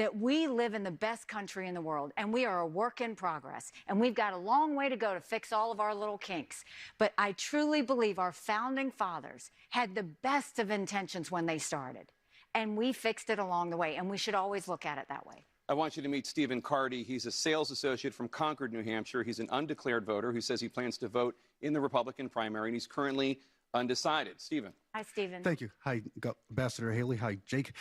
that we live in the best country in the world, and we are a work in progress, and we've got a long way to go to fix all of our little kinks. But I truly believe our founding fathers had the best of intentions when they started, and we fixed it along the way, and we should always look at it that way. I want you to meet Stephen Carty. He's a sales associate from Concord, New Hampshire. He's an undeclared voter who says he plans to vote in the Republican primary, and he's currently undecided. Stephen. Hi, Stephen. Thank you. Hi, Ambassador Haley. Hi, Jake.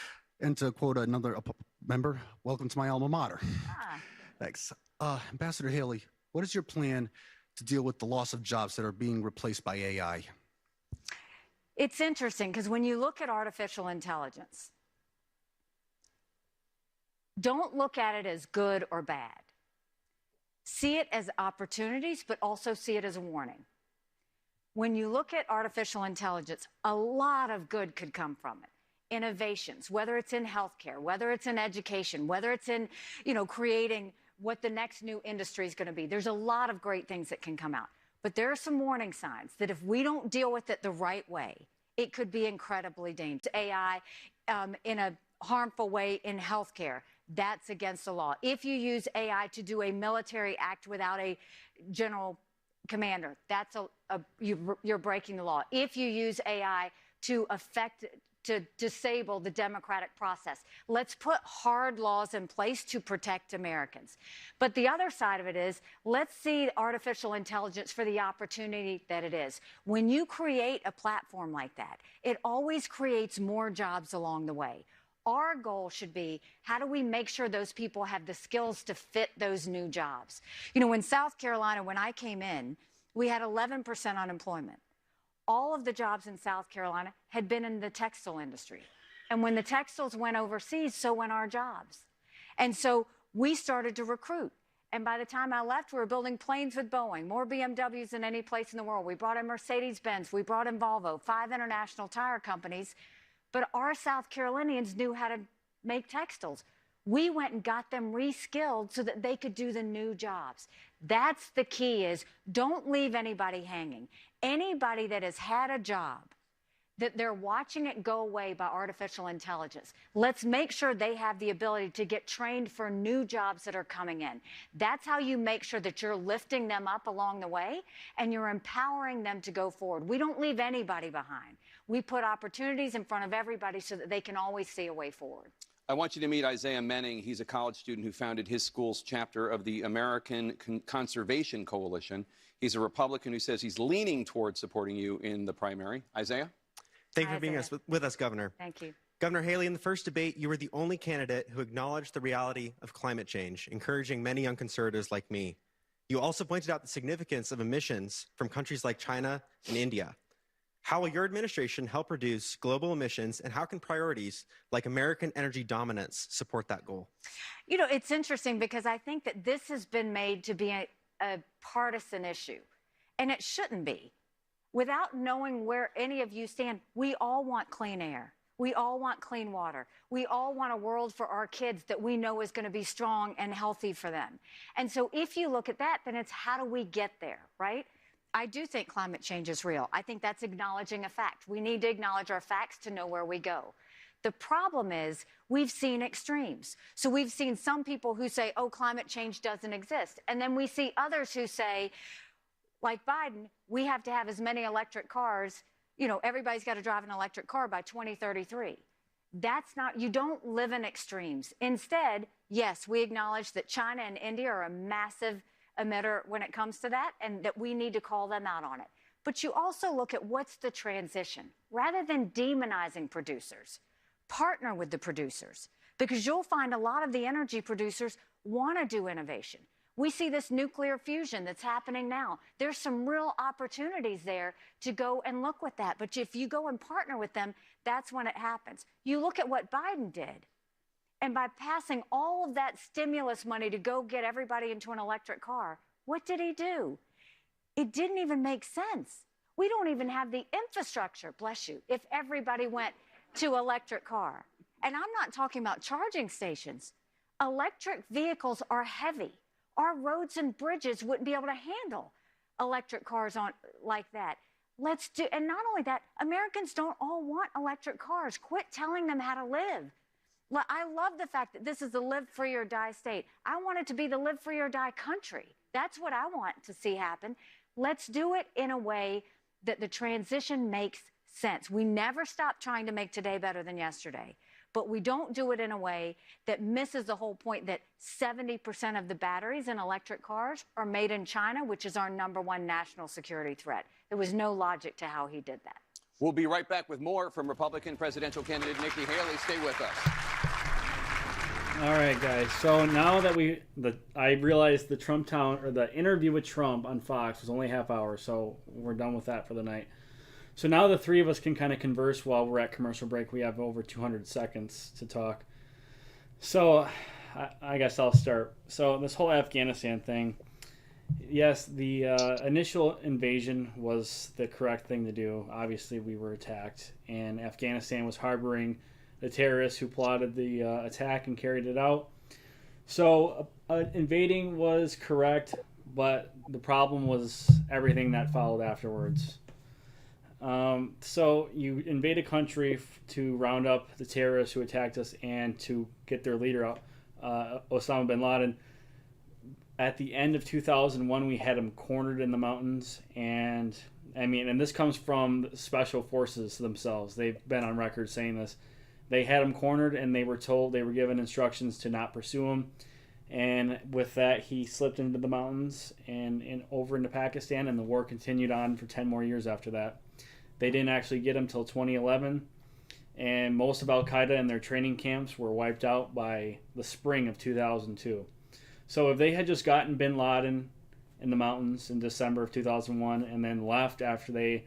And to quote another member, welcome to my alma mater. Ah. Thanks. Ambassador Haley, what is your plan to deal with the loss of jobs that are being replaced by AI? It's interesting because when you look at artificial intelligence, don't look at it as good or bad. See it as opportunities, but also see it as a warning. When you look at artificial intelligence, a lot of good could come from it. Innovations, whether it's in healthcare, whether it's in education, whether it's in, creating what the next new industry is going to be. There's a lot of great things that can come out. But there are some warning signs that if we don't deal with it the right way, it could be incredibly dangerous. AI in a harmful way in healthcare, that's against the law. If you use AI to do a military act without a general commander, that's you're breaking the law. If you use AI to disable the democratic process. Let's put hard laws in place to protect Americans. But the other side of it is, let's see artificial intelligence for the opportunity that it is. When you create a platform like that, it always creates more jobs along the way. Our goal should be, how do we make sure those people have the skills to fit those new jobs? In South Carolina, when I came in, we had 11% unemployment. All of the jobs in South Carolina had been in the textile industry. And when the textiles went overseas, so went our jobs. And so we started to recruit. And by the time I left, we were building planes with Boeing, more BMWs than any place in the world. We brought in Mercedes-Benz, we brought in Volvo, 5 international tire companies. But our South Carolinians knew how to make textiles. We went and got them re-skilled so that they could do the new jobs. That's the key, is don't leave anybody hanging. Anybody that has had a job, that they're watching it go away by artificial intelligence, let's make sure they have the ability to get trained for new jobs that are coming in. That's how you make sure that you're lifting them up along the way and you're empowering them to go forward. We don't leave anybody behind. We put opportunities in front of everybody so that they can always see a way forward. I want you to meet Isaiah Menning. He's a college student who founded his school's chapter of the American Conservation Coalition. He's a Republican who says he's leaning towards supporting you in the primary. Isaiah? Thank you for being with us, Governor. Thank you. Governor Haley, in the first debate, you were the only candidate who acknowledged the reality of climate change, encouraging many young conservatives like me. You also pointed out the significance of emissions from countries like China and India. How will your administration help reduce global emissions, and how can priorities like American energy dominance support that goal? It's interesting because I think that this has been made to be a partisan issue, and it shouldn't be. Without knowing where any of you stand, we all want clean air. We all want clean water. We all want a world for our kids that we know is going to be strong and healthy for them. And so if you look at that, then it's how do we get there, right? I do think climate change is real. I think that's acknowledging a fact. We need to acknowledge our facts to know where we go. The problem is we've seen extremes. So we've seen some people who say, oh, climate change doesn't exist. And then we see others who say, like Biden, we have to have as many electric cars. Everybody's got to drive an electric car by 2033. That's not, you don't live in extremes. Instead, yes, we acknowledge that China and India are a massive emitter when it comes to that, and that we need to call them out on it. But you also look at what's the transition. Rather than demonizing producers, partner with the producers, because you'll find a lot of the energy producers want to do innovation. We see this nuclear fusion that's happening now. There's some real opportunities there to go and look with that. But if you go and partner with them, that's when it happens. You look at what Biden did. And by passing all of that stimulus money to go get everybody into an electric car, what did he do? It didn't even make sense. We don't even have the infrastructure, bless you, if everybody went to electric car. And I'm not talking about charging stations. Electric vehicles are heavy. Our roads and bridges wouldn't be able to handle electric cars like that. And not only that, Americans don't all want electric cars. Quit telling them how to live. I love the fact that this is a live free or die state. I want it to be the live free or die country. That's what I want to see happen. Let's do it in a way that the transition makes sense. We never stop trying to make today better than yesterday, but we don't do it in a way that misses the whole point that 70% of the batteries in electric cars are made in China, which is our #1 national security threat. There was no logic to how he did that. We'll be right back with more from Republican presidential candidate Nikki Haley. Stay with us. All right, guys. So now that I realized the the interview with Trump on Fox was only half hour, so we're done with that for the night. So now the three of us can kind of converse while we're at commercial break. We have over 200 seconds to talk. So I guess I'll start. So this whole Afghanistan thing, yes, the initial invasion was the correct thing to do. Obviously, we were attacked, and Afghanistan was harboring the terrorists who plotted the attack and carried it out. So invading was correct, but the problem was everything that followed afterwards. So you invade a country to round up the terrorists who attacked us and to get their leader out, Osama bin Laden. At the end of 2001, we had him cornered in the mountains, and this comes from special forces themselves. They've been on record saying this. They had him cornered, and they were given instructions to not pursue him. And with that, he slipped into the mountains and over into Pakistan, and the war continued on for 10 more years after that. They didn't actually get him till 2011, and most of Al-Qaeda and their training camps were wiped out by the spring of 2002. So if they had just gotten bin Laden in the mountains in December of 2001 and then left after they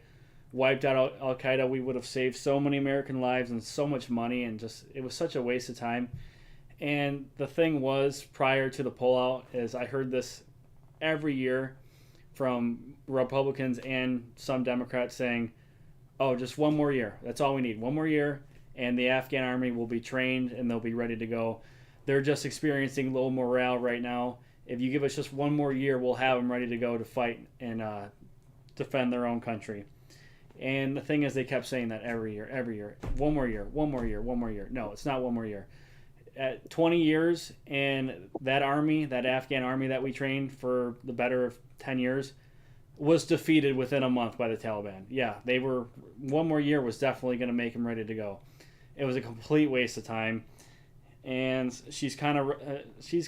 wiped out Al-Qaeda, we would have saved so many American lives and so much money, and it was such a waste of time. And the thing was, prior to the pullout, is I heard this every year from Republicans and some Democrats saying, oh, just one more year. That's all we need. One more year, and the Afghan army will be trained and they'll be ready to go. They're just experiencing low morale right now. If you give us just one more year, we'll have them ready to go to fight and defend their own country. And the thing is, they kept saying that every year. One more year, one more year, one more year. No, it's not one more year. At 20 years, and that army, that Afghan army that we trained for the better of 10 years, was defeated within a month by the Taliban. Yeah, one more year was definitely going to make them ready to go. It was a complete waste of time. And she's kind of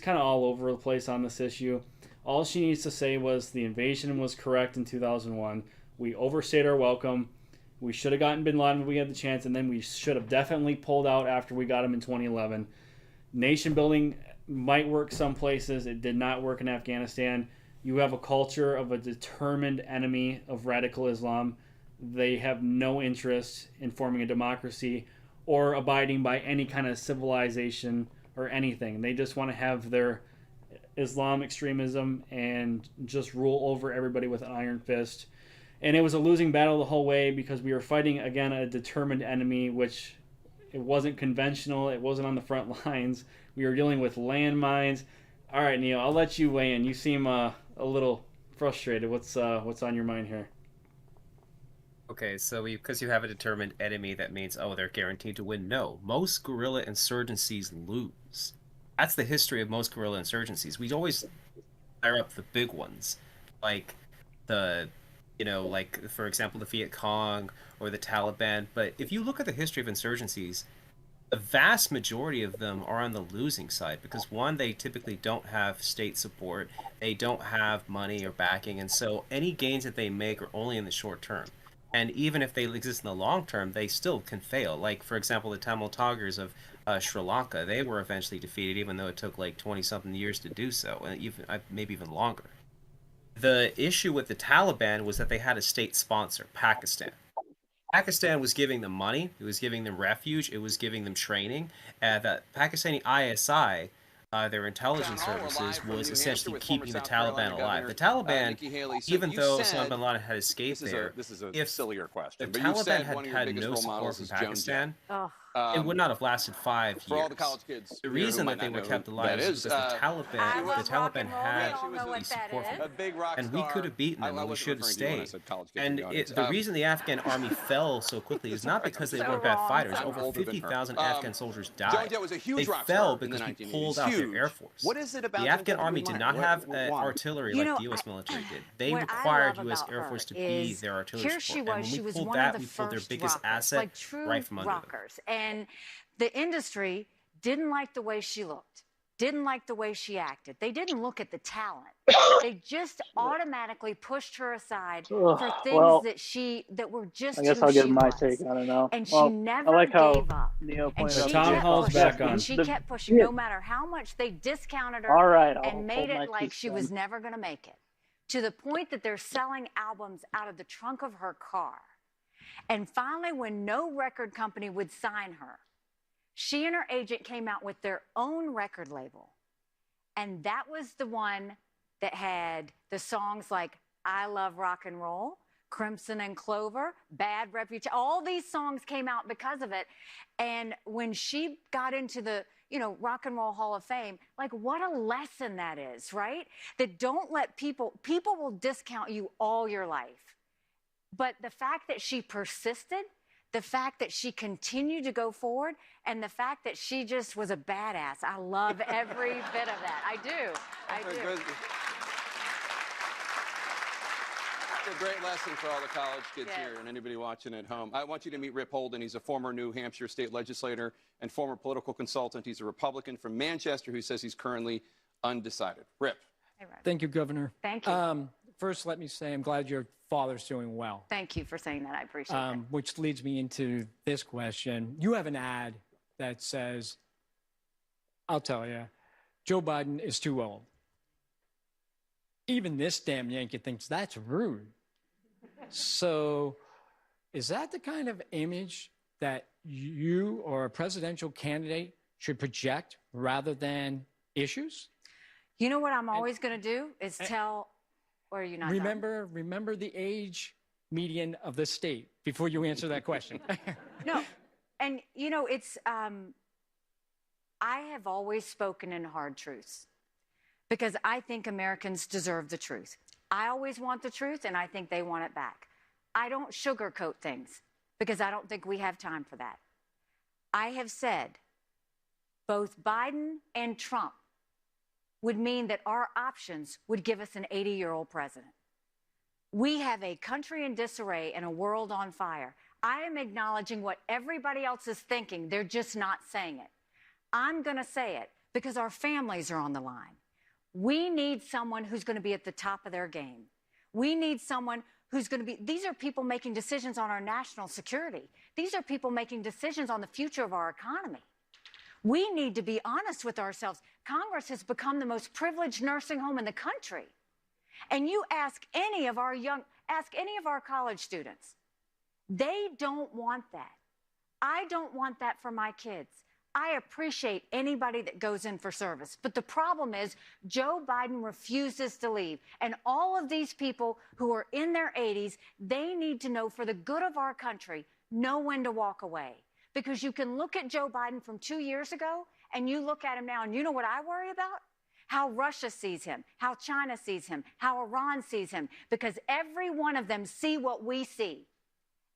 all over the place on this issue. All she needs to say was the invasion was correct in 2001. We overstayed our welcome. We should have gotten bin Laden when we had the chance, and then we should have definitely pulled out after we got him in 2011. Nation building might work some places. It did not work in Afghanistan. You have a culture of a determined enemy of radical Islam. They have no interest in forming a democracy or abiding by any kind of civilization or anything. They just want to have their Islam extremism and just rule over everybody with an iron fist. And it was a losing battle the whole way because we were fighting, again, a determined enemy, which it wasn't conventional. It wasn't on the front lines. We were dealing with landmines. All right, Neil, I'll let you weigh in. You seem a little frustrated. What's on your mind here? Okay, so because you have a determined enemy, that means, oh, they're guaranteed to win. No, most guerrilla insurgencies lose. That's the history of most guerrilla insurgencies. We always fire up the big ones, like like, for example, the Viet Cong or the Taliban. But if you look at the history of insurgencies, the vast majority of them are on the losing side because, one, they typically don't have state support, they don't have money or backing, and so any gains that they make are only in the short term. And even if they exist in the long term, they still can fail. Like, for example, the Tamil Tigers of Sri Lanka, they were eventually defeated, even though it took like 20-something years to do so, and maybe even longer. The issue with the Taliban was that they had a state sponsor, Pakistan. Pakistan was giving them money, it was giving them refuge, it was giving them training, and the Pakistani ISI, their intelligence services, was essentially keeping the Taliban alive. The Taliban, even though Osama bin Laden had escaped there, this is a sillier question. If the Taliban had no support from Pakistan, It would not have lasted 5 years. For all the college kids. The reason that they were kept alive is because the Taliban had the support from a big rock and we could have beaten them, and we should have stayed. And the the reason the Afghan army fell so quickly is not because they weren't bad fighters. Over 50,000 Afghan soldiers died. They fell because we pulled out their air force. What is it about the Afghan army did not have artillery like the U.S. military did. They required U.S. Air Force to be their artillery support. And when we pulled that, we pulled their biggest asset right from under them. And the industry didn't like the way she looked, didn't like the way she acted. They didn't look at the talent. They just automatically pushed her aside for things that were just. I guess I'll give my take. I don't know. And she never gave up. And she Town Hall's back on. And she kept pushing, no matter how much they discounted her and made it like she was never going to make it. To the point that they're selling albums out of the trunk of her car. And finally, when no record company would sign her, she and her agent came out with their own record label. And that was the one that had the songs like I Love Rock and Roll, Crimson and Clover, Bad Reputation. All these songs came out because of it. And when she got into the, Rock and Roll Hall of Fame, like what a lesson that is, right? That don't let people will discount you all your life. But the fact that she persisted, the fact that she continued to go forward, and the fact that she just was a badass. I love every bit of that. I do. I do. It's a great lesson for all the college kids here and anybody watching at home. I want you to meet Rip Holden. He's a former New Hampshire state legislator and former political consultant. He's a Republican from Manchester who says he's currently undecided. Rip. Hey, Rip. Thank you, Governor. Thank you. First, let me say I'm glad your father's doing well. Thank you for saying that. I appreciate it. Which leads me into this question. You have an ad that says, I'll tell you, Joe Biden is too old. Even this damn Yankee thinks that's rude. So is that the kind of image that you or a presidential candidate should project rather than issues? You know what I'm always going to do is tell, or are you not remember the age median of the state before you answer that question. No, and it's, I have always spoken in hard truths because I think Americans deserve the truth. I always want the truth, and I think they want it back. I don't sugarcoat things because I don't think we have time for that. I have said both Biden and Trump would mean that our options would give us an 80-year-old president. We have a country in disarray and a world on fire. I am acknowledging what everybody else is thinking. They're just not saying it. I'm going to say it because our families are on the line. We need someone who's going to be at the top of their game. We need someone who's going to be, these are people making decisions on our national security. These are people making decisions on the future of our economy. We need to be honest with ourselves. Congress has become the most privileged nursing home in the country. And you ask any of our college students, they don't want that. I don't want that for my kids. I appreciate anybody that goes in for service. But the problem is Joe Biden refuses to leave. And all of these people who are in their 80s, they need to know for the good of our country, know when to walk away. Because you can look at Joe Biden from 2 years ago and you look at him now and you know what I worry about? How Russia sees him, how China sees him, how Iran sees him. Because every one of them see what we see.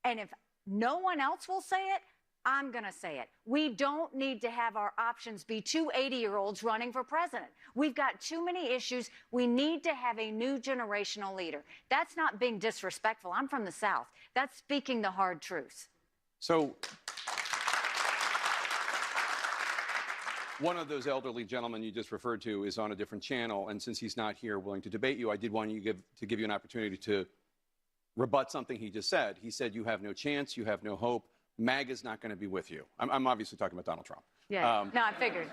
And if no one else will say it, I'm going to say it. We don't need to have our options be two 80-year-olds running for president. We've got too many issues. We need to have a new generational leader. That's not being disrespectful. I'm from the South. That's speaking the hard truth. So one of those elderly gentlemen you just referred to is on a different channel, and since he's not here willing to debate you, I did want to give you an opportunity to rebut something he just said. He said you have no chance, you have no hope. MAGA's not going to be with you. I'm obviously talking about Donald Trump. Yeah, no, I figured.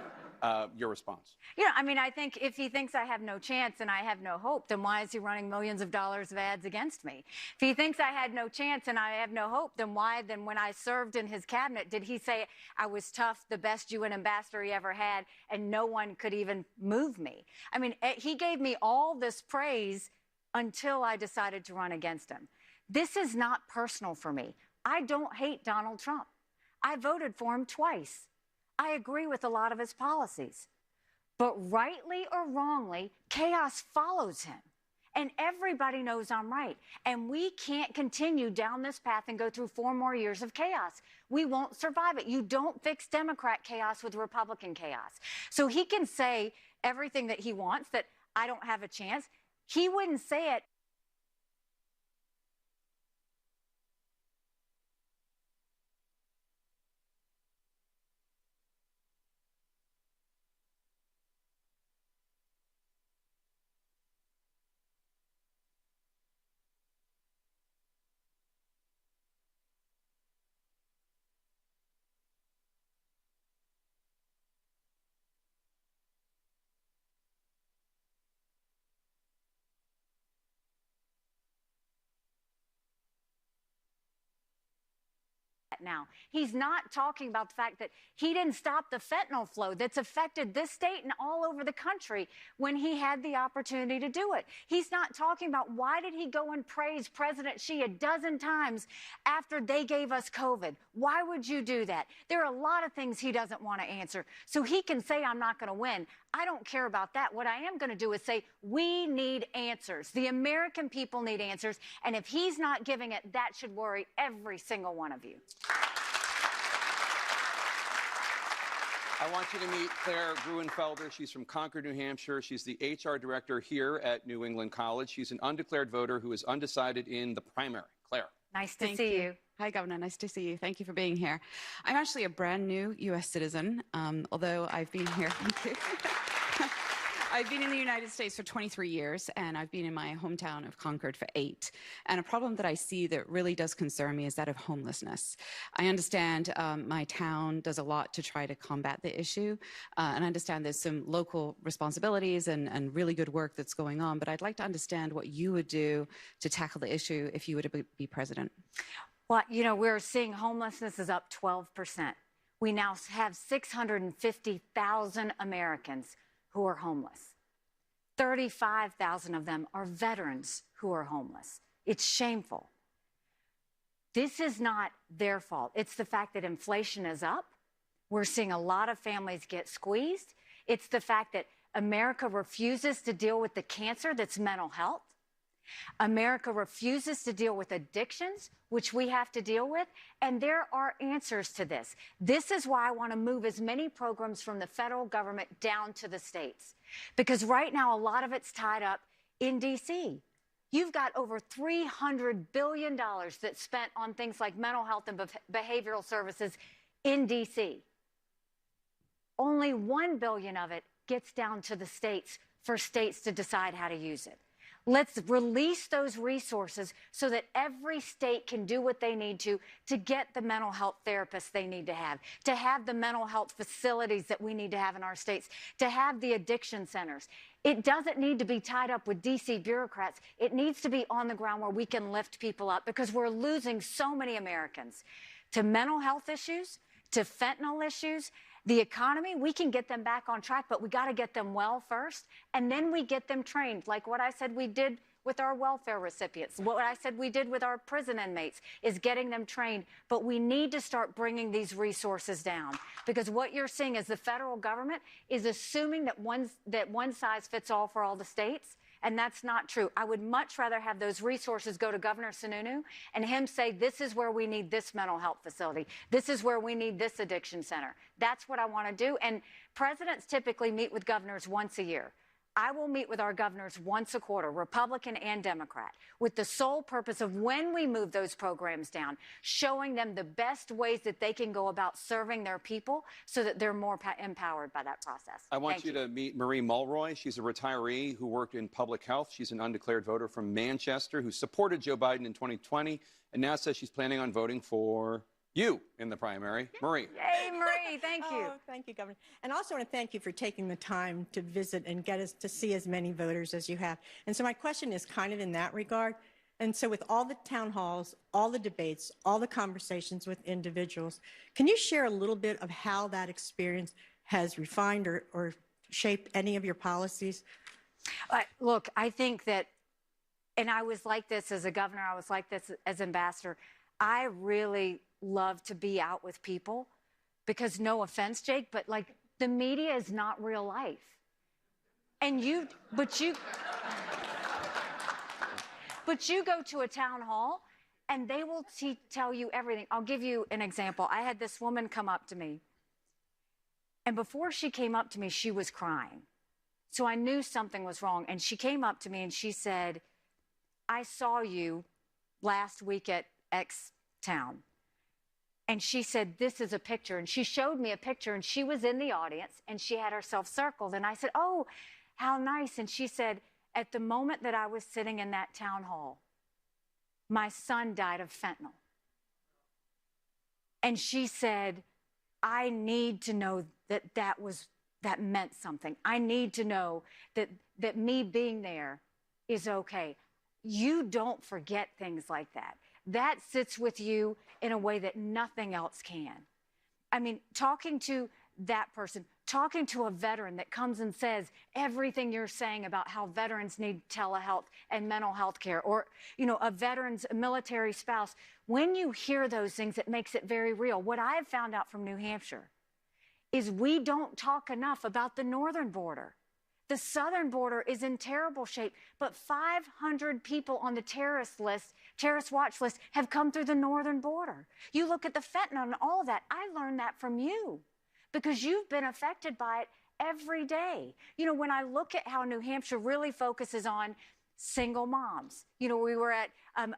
Your response? Yeah, I mean, I think if he thinks I have no chance and I have no hope, then why is he running millions of dollars of ads against me? If he thinks I had no chance and I have no hope, then why, then when I served in his cabinet, did he say I was tough, the best UN ambassador he ever had, and no one could even move me? I mean, he gave me all this praise until I decided to run against him. This is not personal for me. I don't hate Donald Trump. I voted for him twice. I agree with a lot of his policies. But rightly or wrongly, chaos follows him. And everybody knows I'm right. And we can't continue down this path and go through 4 more years of chaos. We won't survive it. You don't fix Democrat chaos with Republican chaos. So he can say everything that he wants, that I don't have a chance. He wouldn't say it. Now, he's not talking about the fact that he didn't stop the fentanyl flow that's affected this state and all over the country when he had the opportunity to do it. He's not talking about why did he go and praise President Xi a dozen times after they gave us COVID. Why would you do that? There are a lot of things he doesn't want to answer. So he can say, I'm not going to win. I don't care about that. What I am going to do is say, we need answers. The American people need answers. And if he's not giving it, that should worry every single one of you. I want you to meet Claire Gruenfelder. She's from Concord, New Hampshire. She's the HR director here at New England College. She's an undeclared voter who is undecided in the primary. Claire. Nice to see you. Hi, Governor. Nice to see you. Thank you for being here. I'm actually a brand new U.S. citizen, although I've been here. Thank you. I've been in the United States for 23 years, and I've been in my hometown of Concord for 8. And a problem that I see that really does concern me is that of homelessness. I understand my town does a lot to try to combat the issue, and I understand there's some local responsibilities and really good work that's going on, but I'd like to understand what you would do to tackle the issue if you were to be president. Well, you know, we're seeing homelessness is up 12%. We now have 650,000 Americans who are homeless. 35,000 of them are veterans who are homeless. It's shameful. This is not their fault. It's the fact that inflation is up. We're seeing a lot of families get squeezed. It's the fact that America refuses to deal with the cancer that's mental health. America refuses to deal with addictions, which we have to deal with, and there are answers to this. This is why I want to move as many programs from the federal government down to the states, because right now a lot of it's tied up in D.C. You've got over $300 billion that's spent on things like mental health and behavioral services in D.C. Only $1 billion of it gets down to the states for states to decide how to use it. Let's release those resources so that every state can do what they need to get the mental health therapists they need to have the mental health facilities that we need to have in our states, to have the addiction centers. It doesn't need to be tied up with D.C. bureaucrats. It needs to be on the ground where we can lift people up, because we're losing so many Americans to mental health issues, to fentanyl issues. The economy, we can get them back on track, but we got to get them well first, and then we get them trained, like what I said we did with our welfare recipients. What I said we did with our prison inmates is getting them trained, but we need to start bringing these resources down, because what you're seeing is the federal government is assuming that one size fits all for all the states. And that's not true. I would much rather have those resources go to Governor Sununu and him say, this is where we need this mental health facility. This is where we need this addiction center. That's what I want to do. And presidents typically meet with governors once a year. I will meet with our governors once a quarter, Republican and Democrat, with the sole purpose of, when we move those programs down, showing them the best ways that they can go about serving their people so that they're more empowered by that process. I want you to meet Marie Mulroy. She's a retiree who worked in public health. She's an undeclared voter from Manchester who supported Joe Biden in 2020 and now says she's planning on voting for you in the primary. Marie. Yay, Marie. Thank you. Oh, thank you, Governor. And also want to thank you for taking the time to visit and get us to see as many voters as you have. And so my question is kind of in that regard. And so with all the town halls, all the debates, all the conversations with individuals, can you share a little bit of how that experience has refined or shaped any of your policies? Look, I think that, and I was like this as a governor, I was like this as ambassador, I really love to be out with people because, no offense, Jake, but like the media is not real life. And but you go to a town hall and they will tell you everything. I'll give you an example. I had this woman come up to me, and before she came up to me, she was crying. So I knew something was wrong. And she came up to me and she said, I saw you last week at X town. And she said, this is a picture. And she showed me a picture, and she was in the audience and she had herself circled. And I said, oh, how nice. And she said, at the moment that I was sitting in that town hall, my son died of fentanyl. And she said, I need to know that meant something. I need to know that me being there is okay. You don't forget things like that. That sits with you in a way that nothing else can. I mean, talking to that person, talking to a veteran that comes and says everything you're saying about how veterans need telehealth and mental health care, or, a veteran's military spouse, when you hear those things, it makes it very real. What I've found out from New Hampshire is we don't talk enough about the northern border. The southern border is in terrible shape, but 500 people on the terrorist watch list have come through the northern border. You look at the fentanyl and all of that. I learned that from you because you've been affected by it every day. When I look at how New Hampshire really focuses on single moms, we were at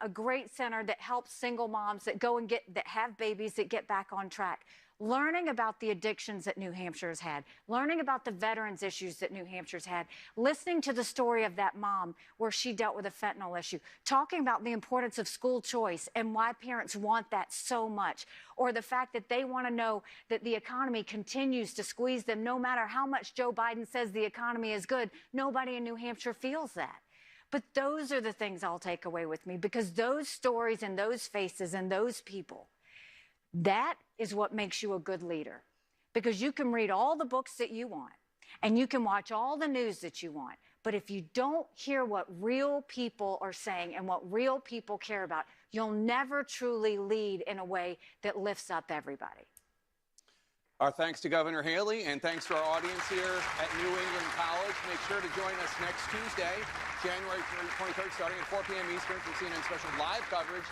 a great center that helps single moms that that have babies that get back on track. Learning about the addictions that New Hampshire's had, learning about the veterans issues that New Hampshire's had, listening to the story of that mom where she dealt with a fentanyl issue, talking about the importance of school choice and why parents want that so much, or the fact that they want to know that the economy continues to squeeze them no matter how much Joe Biden says the economy is good. Nobody in New Hampshire feels that. But those are the things I'll take away with me, because those stories and those faces and those people, that is what makes you a good leader, because you can read all the books that you want and you can watch all the news that you want. But if you don't hear what real people are saying and what real people care about, you'll never truly lead in a way that lifts up everybody. Our thanks to Governor Haley, and thanks to our audience here at New England College. Make sure to join us next Tuesday, January 23rd, starting at 4 p.m. Eastern, for CNN special live coverage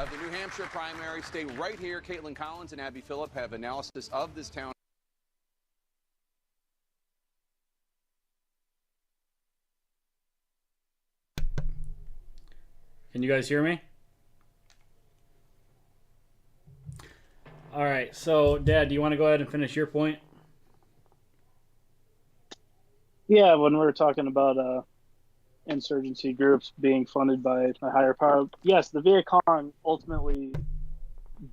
of the New Hampshire primary. Stay right here. Caitlin Collins and Abby Phillip have analysis of this town. Can you guys hear me? All right, so Dad, do you want to go ahead and finish your point? Yeah, when we were talking about insurgency groups being funded by a higher power, yes, the Viet Cong ultimately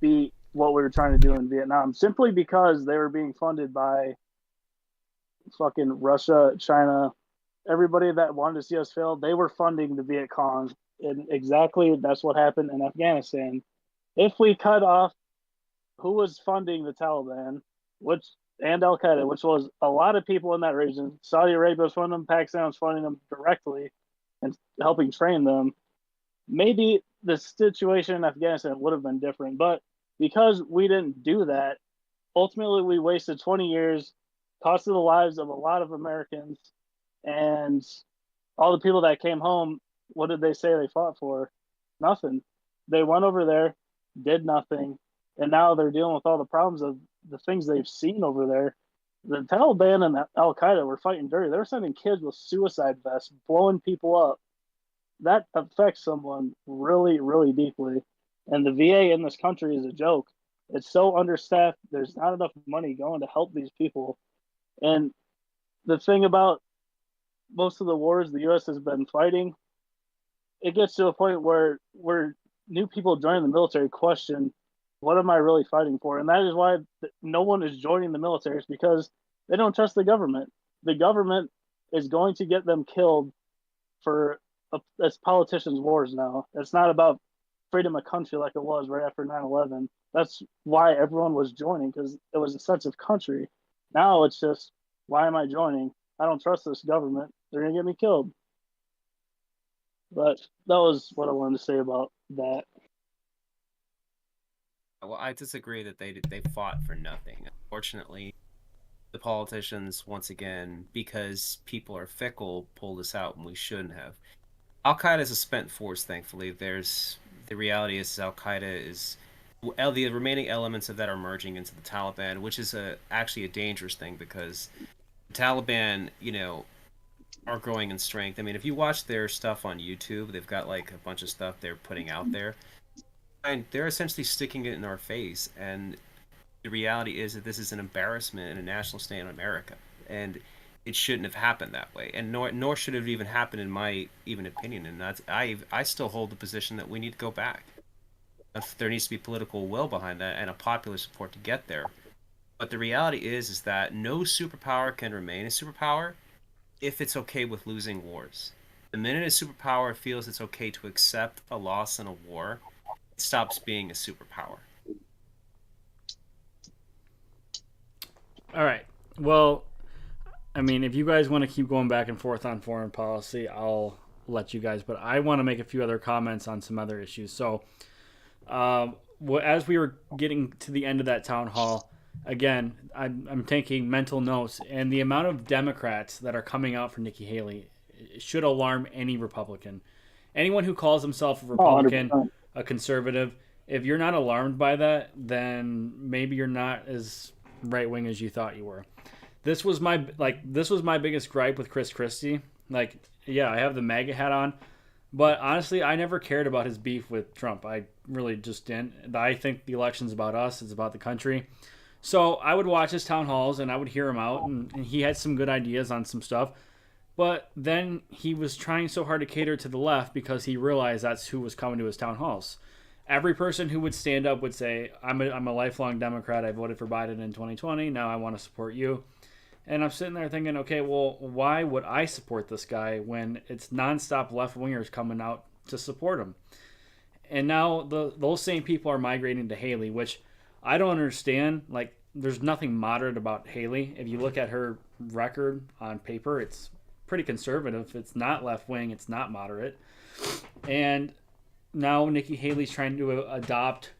beat what we were trying to do in Vietnam simply because they were being funded by fucking Russia, China, everybody that wanted to see us fail. They were funding the Viet Cong, and exactly that's what happened in Afghanistan. If we cut off who was funding the Taliban, and Al Qaeda, which was a lot of people in that region. Saudi Arabia was funding them, Pakistan was funding them directly and helping train them. Maybe the situation in Afghanistan would have been different, but because we didn't do that, ultimately we wasted 20 years, costed the lives of a lot of Americans, and all the people that came home, what did they say they fought for? Nothing. They went over there, did nothing, and now they're dealing with all the problems of the things they've seen over there. The Taliban and Al Qaeda were fighting dirty. They were sending kids with suicide vests, blowing people up. That affects someone really, really deeply. And the VA in this country is a joke. It's so understaffed. There's not enough money going to help these people. And the thing about most of the wars the U.S. has been fighting, it gets to a point where new people joining the military question, what am I really fighting for? And that is why no one is joining the military, is because they don't trust the government. The government is going to get them killed for it's politicians' wars now. It's not about freedom of country like it was right after 9/11. That's why everyone was joining, because it was a sense of country. Now it's just, why am I joining? I don't trust this government. They're going to get me killed. But that was what I wanted to say about that. Well, I disagree that they fought for nothing. Unfortunately, the politicians, once again, because people are fickle, pulled us out when we shouldn't have. Al Qaeda is a spent force, thankfully. The reality is Al Qaeda is the remaining elements of that are merging into the Taliban, which is actually a dangerous thing because the Taliban, are growing in strength. I mean, if you watch their stuff on YouTube, they've got like a bunch of stuff they're putting out there, and they're essentially sticking it in our face. And the reality is that this is an embarrassment in a national state in America, and it shouldn't have happened that way. And nor should it have even happened, in my even opinion. And I still hold the position that we need to go back. There needs to be political will behind that and a popular support to get there. But the reality is that no superpower can remain a superpower if it's okay with losing wars. The minute a superpower feels it's okay to accept a loss in a war, it stops being a superpower. All right. Well, I mean, if you guys want to keep going back and forth on foreign policy, I'll let you guys. But I want to make a few other comments on some other issues. So, as we were getting to the end of that town hall, again, I'm taking mental notes, and the amount of Democrats that are coming out for Nikki Haley should alarm any Republican. Anyone who calls himself a Republican, 100%. a conservative, if you're not alarmed by that, then maybe you're not as right wing as you thought you were. This was my biggest gripe with Chris Christie. Like, yeah, I have the MAGA hat on, but honestly, I never cared about his beef with Trump. I really just didn't. I think the election's about us. It's about the country. So I would watch his town halls and I would hear him out, and he had some good ideas on some stuff. But then he was trying so hard to cater to the left because he realized that's who was coming to his town halls. Every person who would stand up would say, I'm a lifelong Democrat. I voted for Biden in 2020. Now I want to support you. And I'm sitting there thinking, okay, well, why would I support this guy when it's nonstop left-wingers coming out to support him? And now those same people are migrating to Haley, which I don't understand. Like, there's nothing moderate about Haley. If you look at her record on paper, it's pretty conservative. It's not left-wing. It's not moderate. And now Nikki Haley's trying to adopt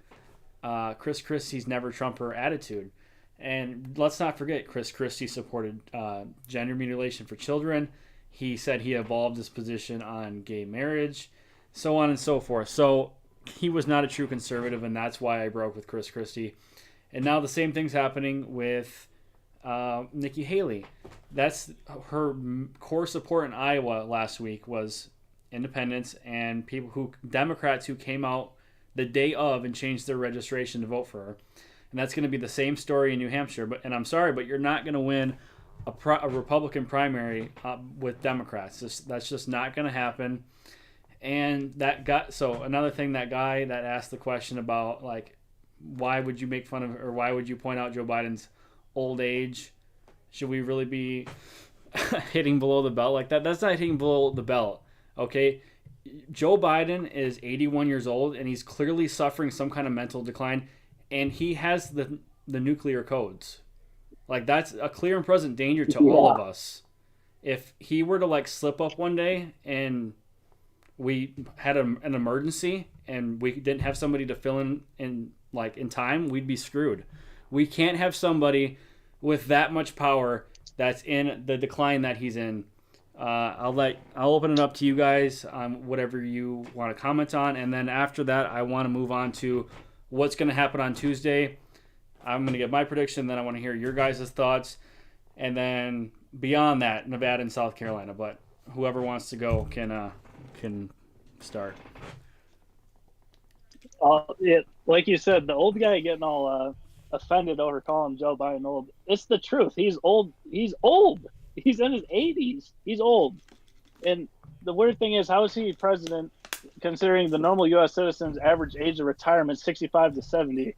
Chris Christie's never Trumper attitude. And let's not forget, Chris Christie supported gender mutilation for children. He said he evolved his position on gay marriage, so on and so forth. So he was not a true conservative, and that's why I broke with Chris Christie. And now the same thing's happening with Nikki Haley. That's her core support in Iowa last week was independents and Democrats who came out the day of and changed their registration to vote for her. And that's going to be the same story in New Hampshire. And I'm sorry, but you're not going to win a Republican primary with Democrats. That's just not going to happen. And another thing, that guy that asked the question about, like, why would you make fun of, or why would you point out Joe Biden's old age? Should we really be hitting below the belt like that? That's not hitting below the belt, okay? Joe Biden is 81 years old, and he's clearly suffering some kind of mental decline. And he has the nuclear codes. Like, that's a clear and present danger to all of us. If he were to, like, slip up one day and we had an emergency and we didn't have somebody to fill in time, we'd be screwed. We can't have somebody with that much power that's in the decline that he's in. I'll open it up to you guys on whatever you want to comment on. And then after that, I want to move on to what's going to happen on Tuesday. I'm going to give my prediction, then I want to hear your guys' thoughts. And then beyond that, Nevada and South Carolina. But whoever wants to go can start. Like you said, the old guy getting all offended over calling Joe Biden old. It's the truth. He's old. He's old. He's in his 80s. He's old. And the weird thing is, how is he president considering the normal U.S. citizen's average age of retirement 65 to 70?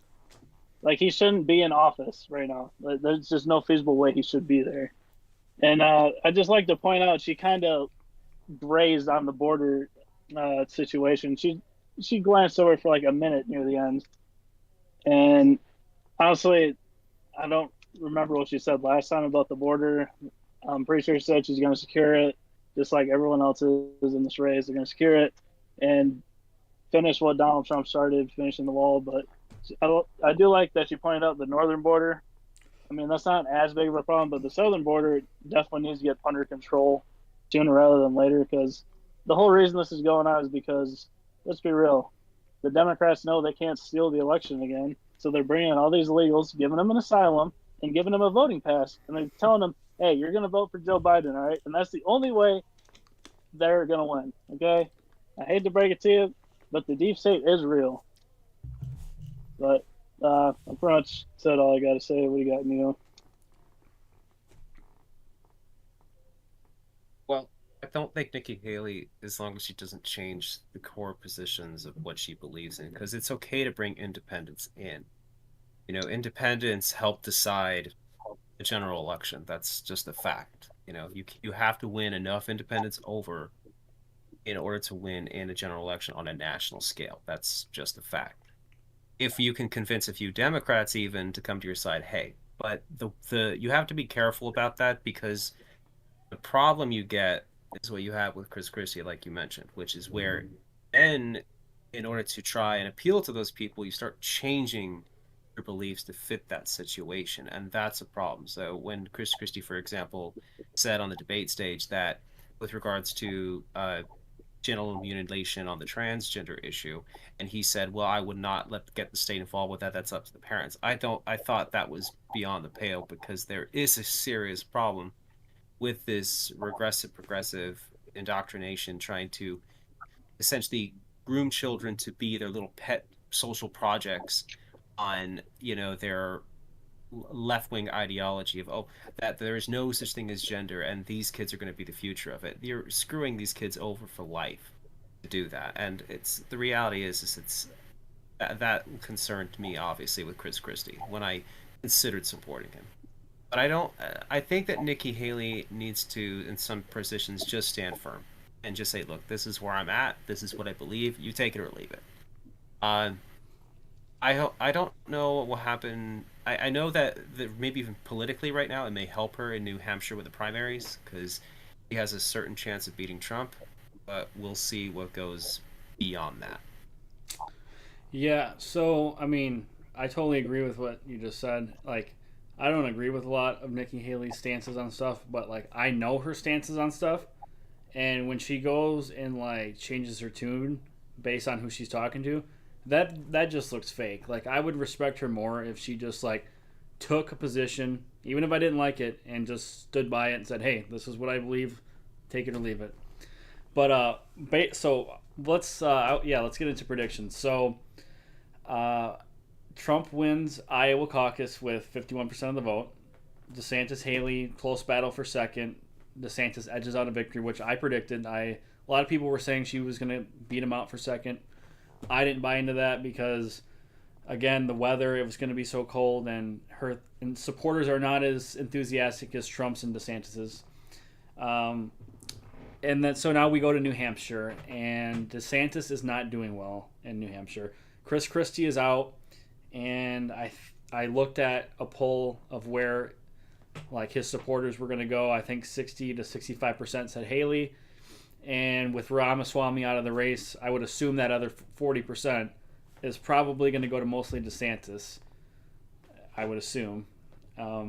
Like, he shouldn't be in office right now. There's just no feasible way he should be there. And I'd just like to point out, she kind of grazed on the border situation. She glanced over for like a minute near the end. And honestly, I don't remember what she said last time about the border. I'm pretty sure she said she's going to secure it, just like everyone else is in this race. They're going to secure it and finish what Donald Trump started, finishing the wall. But I do like that you pointed out the northern border. I mean, that's not as big of a problem, but the southern border definitely needs to get under control sooner rather than later, because the whole reason this is going on is because, let's be real, the Democrats know they can't steal the election again, so they're bringing in all these illegals, giving them an asylum, and giving them a voting pass, and they're telling them, hey, you're going to vote for Joe Biden, all right? And that's the only way they're going to win, okay? I hate to break it to you, but the deep state is real. But I pretty much said all I got to say. What do you got, Neil? Well, I don't think Nikki Haley, as long as she doesn't change the core positions of what she believes in, because it's okay to bring independents in. You know, independents help decide the general election. That's just a fact. You know, you have to win enough independents over in order to win in a general election on a national scale. That's just a fact. If you can convince a few Democrats even to come to your side, hey, but the you have to be careful about that, because the problem you get is what you have with Chris Christie, like you mentioned, which is where then, in order to try and appeal to those people, you start changing your beliefs to fit that situation, and that's a problem. So when Chris Christie, for example, said on the debate stage that with regards to genital mutilation on the transgender issue, and he said, well, I would not get the state involved with that, that's up to the parents. I thought that was beyond the pale, because there is a serious problem with this progressive indoctrination trying to essentially groom children to be their little pet social projects on, you know, their left-wing ideology of, that there is no such thing as gender and these kids are going to be the future of it. You're screwing these kids over for life to do that. And it's the reality is it's that concerned me, obviously, with Chris Christie when I considered supporting him. But I think that Nikki Haley needs to, in some positions, just stand firm and just say, look, this is where I'm at, this is what I believe, you take it or leave it. I don't know what will happen. I know that maybe even politically right now it may help her in New Hampshire with the primaries, because he has a certain chance of beating Trump, but we'll see what goes beyond that. Yeah, so, I mean, I totally agree with what you just said. Like, I don't agree with a lot of Nikki Haley's stances on stuff, but, like, I know her stances on stuff, and when she goes and, like, changes her tune based on who she's talking to, that just looks fake. Like, I would respect her more if she just, like, took a position, even if I didn't like it, and just stood by it and said, hey, this is what I believe, take it or leave it. But so let's get into predictions. So Trump wins Iowa caucus with 51% of the vote. DeSantis, Haley, close battle for second. DeSantis edges out a victory, which I predicted. A lot of people were saying she was going to beat him out for second. I didn't buy into that because, again, the weather, it was going to be so cold, and her supporters are not as enthusiastic as Trump's and DeSantis's. And then so now we go to New Hampshire, and DeSantis is not doing well in New Hampshire. Chris Christie is out, and I looked at a poll of where, like, his supporters were going to go. I think 60 to 65% said Haley. And with Ramaswamy out of the race, I would assume that other 40% is probably going to go to mostly DeSantis. I would assume. I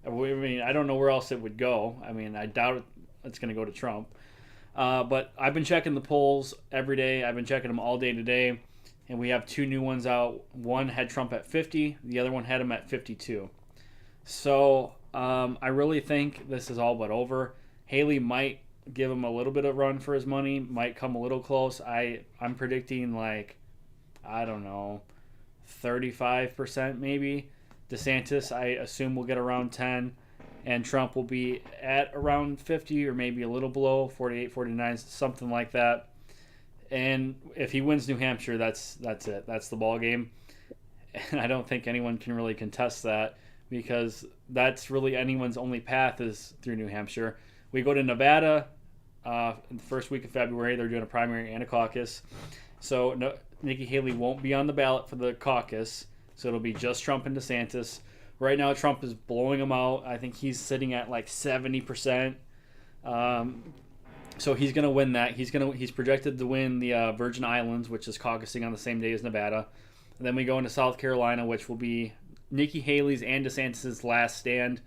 mean, I don't know where else it would go. I mean, I doubt it's going to go to Trump. But I've been checking the polls every day. I've been checking them all day today. And we have two new ones out. One had Trump at 50. The other one had him at 52. So I really think this is all but over. Haley might give him a little bit of run for his money, might come a little close. I'm predicting, like, I don't know, 35% maybe. DeSantis, I assume, will get around 10, and Trump will be at around 50 or maybe a little below, 48, 49, something like that. And if he wins New Hampshire, that's it. That's the ball game. And I don't think anyone can really contest that, because that's really anyone's only path is through New Hampshire. We go to Nevada in the first week of February. They're doing a primary and a caucus. So Nikki Haley won't be on the ballot for the caucus. So it'll be just Trump and DeSantis. Right now, Trump is blowing him out. I think he's sitting at like 70%. So he's going to win that. He's projected to win the Virgin Islands, which is caucusing on the same day as Nevada. And then we go into South Carolina, which will be Nikki Haley's and DeSantis' last stand.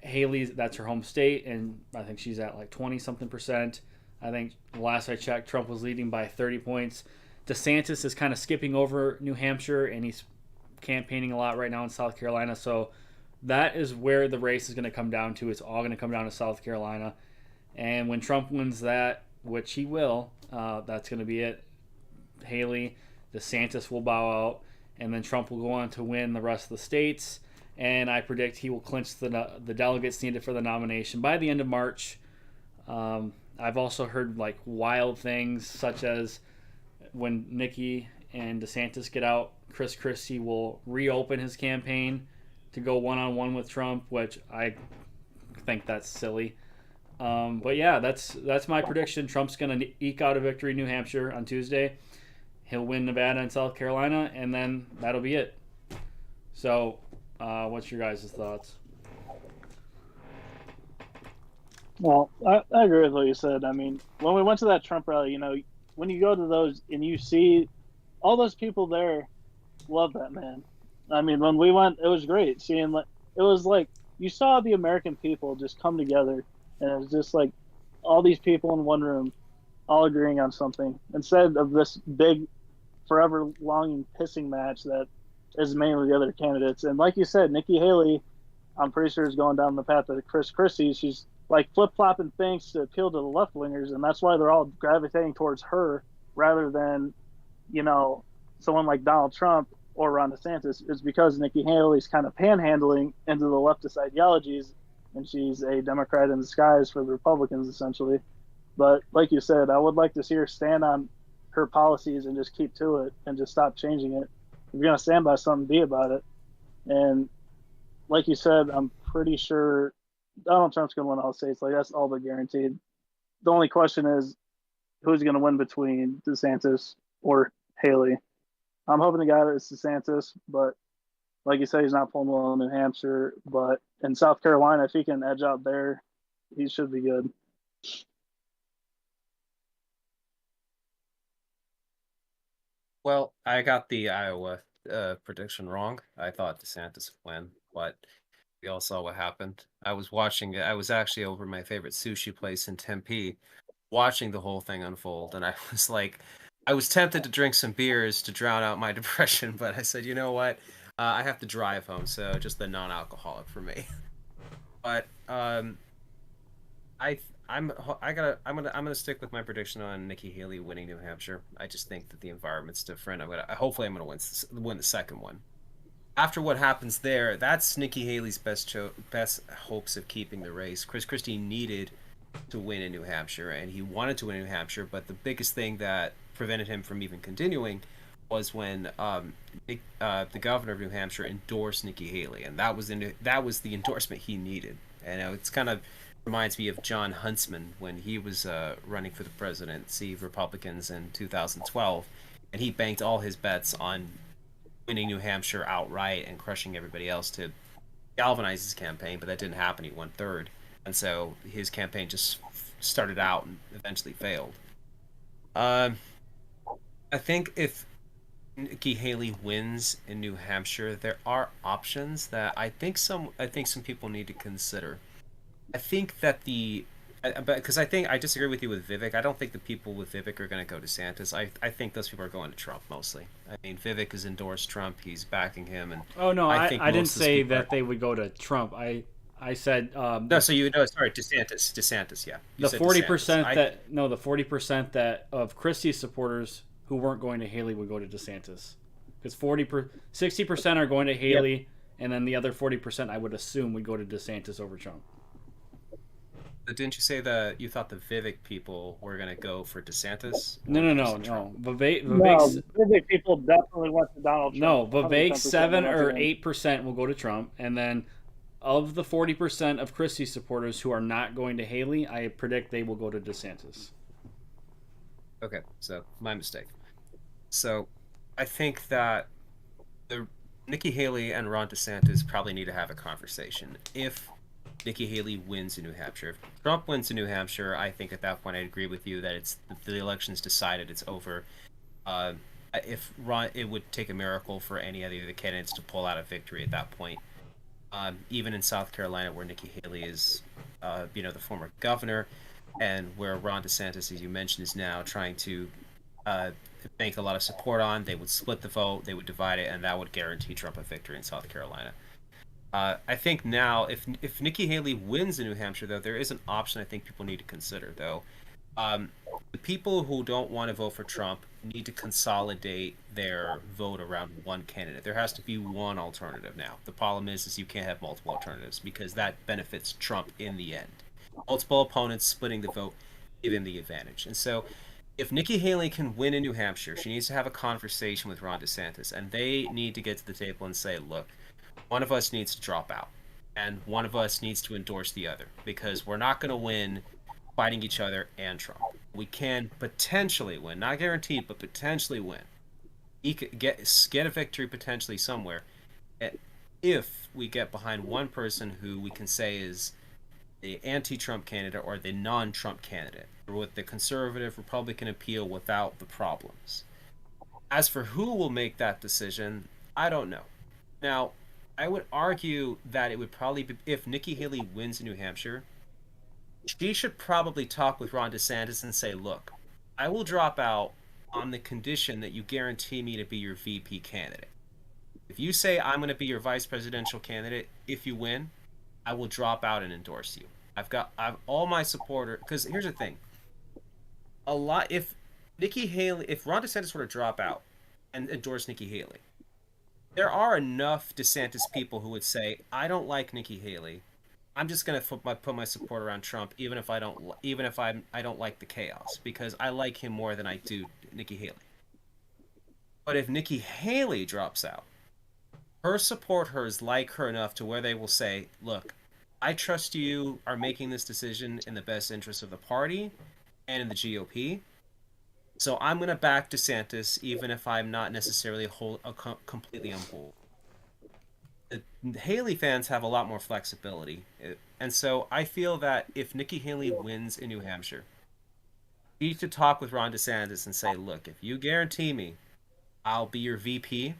Haley's, that's her home state, and I think she's at like 20-something%. I think last I checked, Trump was leading by 30 points. DeSantis is kind of skipping over New Hampshire, and he's campaigning a lot right now in South Carolina. So that is where the race is going to come down to. It's all going to come down to South Carolina. And when Trump wins that, which he will, that's going to be it. Haley, DeSantis will bow out, and then Trump will go on to win the rest of the states. And I predict he will clinch the delegates needed for the nomination by the end of March. I've also heard like wild things, such as when Nikki and DeSantis get out, Chris Christie will reopen his campaign to go one-on-one with Trump, which I think that's silly. But yeah, that's my prediction. Trump's going to eke out a victory in New Hampshire on Tuesday. He'll win Nevada and South Carolina, and then that'll be it. So, what's your guys' thoughts? Well, I agree with what you said. I mean, when we went to that Trump rally, you know, when you go to those and you see all those people there, love that man. I mean, when we went, it was great seeing. It was like you saw the American people just come together, and it was just like all these people in one room, all agreeing on something, instead of this big, forever longing pissing match that is mainly the other candidates. And like you said, Nikki Haley, I'm pretty sure is going down the path of Chris Christie. She's like flip-flopping things to appeal to the left-wingers, and that's why they're all gravitating towards her rather than, you know, someone like Donald Trump or Ron DeSantis. Is because Nikki Haley's kind of panhandling into the leftist ideologies, and she's a Democrat in disguise for the Republicans, essentially. But like you said, I would like to see her stand on her policies and just keep to it and just stop changing it. If you're going to stand by something, be about it. And like you said, I'm pretty sure Donald Trump's going to win all states. Like, that's all but guaranteed. The only question is who's going to win between DeSantis or Haley. I'm hoping to God it's DeSantis, but like you said, he's not pulling well in New Hampshire. But in South Carolina, if he can edge out there, he should be good. Well, I got the Iowa prediction wrong. I thought DeSantis would win, but we all saw what happened. I was watching it. I was actually over my favorite sushi place in Tempe, watching the whole thing unfold, and I was like, I was tempted to drink some beers to drown out my depression, but I said, you know what? I have to drive home, so just the non-alcoholic for me. But I'm gonna stick with my prediction on Nikki Haley winning New Hampshire. I just think that the environment's different. Hopefully I'm gonna win the second one. After what happens there, that's Nikki Haley's best hopes of keeping the race. Chris Christie needed to win in New Hampshire, and he wanted to win in New Hampshire, but the biggest thing that prevented him from even continuing was when the governor of New Hampshire endorsed Nikki Haley, and that was the endorsement he needed. And it's kind of reminds me of John Huntsman when he was running for the presidency, Republicans in 2012, and he banked all his bets on winning New Hampshire outright and crushing everybody else to galvanize his campaign, but that didn't happen. He won third, and so his campaign just started out and eventually failed. I think if Nikki Haley wins in New Hampshire, there are options that I think some people need to consider. I think that because I disagree with you with Vivek. I don't think the people with Vivek are going to go to DeSantis. I think those people are going to Trump mostly. I mean, Vivek has endorsed Trump. He's backing him, and oh no, I didn't say that they would go to Trump. I said no. So sorry, DeSantis. Yeah, the 40% the 40% that of Christie's supporters who weren't going to Haley would go to DeSantis, because 60% are going to Haley, yep. And then the other 40% I would assume would go to DeSantis over Trump. But didn't you say that you thought the Vivek people were going to go for DeSantis? No. Vivek people definitely went to Donald Trump. No, Vivek 7 or 8% will go to Trump, and then of the 40% of Christie supporters who are not going to Haley, I predict they will go to DeSantis. Okay, so my mistake. So I think that Nikki Haley and Ron DeSantis probably need to have a conversation. If Nikki Haley wins in New Hampshire, if Trump wins in New Hampshire, I think at that point I'd agree with you that the election's decided, it's over. I if Ron, it would take a miracle for any other of the candidates to pull out a victory at that point. Even in South Carolina, where Nikki Haley is, the former governor, and where Ron DeSantis, as you mentioned, is now trying to bank a lot of support on, they would split the vote, they would divide it, and that would guarantee Trump a victory in South Carolina. I think now, if Nikki Haley wins in New Hampshire, though, there is an option I think people need to consider, though. The people who don't want to vote for Trump need to consolidate their vote around one candidate. There has to be one alternative now. The problem is you can't have multiple alternatives because that benefits Trump in the end. Multiple opponents splitting the vote give him the advantage. And so if Nikki Haley can win in New Hampshire, she needs to have a conversation with Ron DeSantis, and they need to get to the table and say, look, one of us needs to drop out, and one of us needs to endorse the other, because we're not going to win fighting each other and Trump. We can potentially win, not guaranteed, but potentially win. Get a victory potentially somewhere if we get behind one person who we can say is the anti-Trump candidate or the non-Trump candidate, or with the conservative Republican appeal without the problems. As for who will make that decision, I don't know. Now, I would argue that it would probably be, if Nikki Haley wins in New Hampshire, she should probably talk with Ron DeSantis and say, look, I will drop out on the condition that you guarantee me to be your VP candidate. If you say I'm going to be your vice presidential candidate, if you win, I will drop out and endorse you. I've all my supporters, because here's the thing. If Ron DeSantis were to drop out and endorse Nikki Haley, there are enough DeSantis people who would say, I don't like Nikki Haley. I'm just gonna put my support around Trump, even if I don't like the chaos, because I like him more than I do Nikki Haley. But if Nikki Haley drops out, her supporters like her enough to where they will say, look, I trust you are making this decision in the best interest of the party and in the GOP. So I'm going to back DeSantis, even if I'm not necessarily completely on board. The Haley fans have a lot more flexibility. And so I feel that if Nikki Haley wins in New Hampshire, she need to talk with Ron DeSantis and say, look, if you guarantee me I'll be your VP,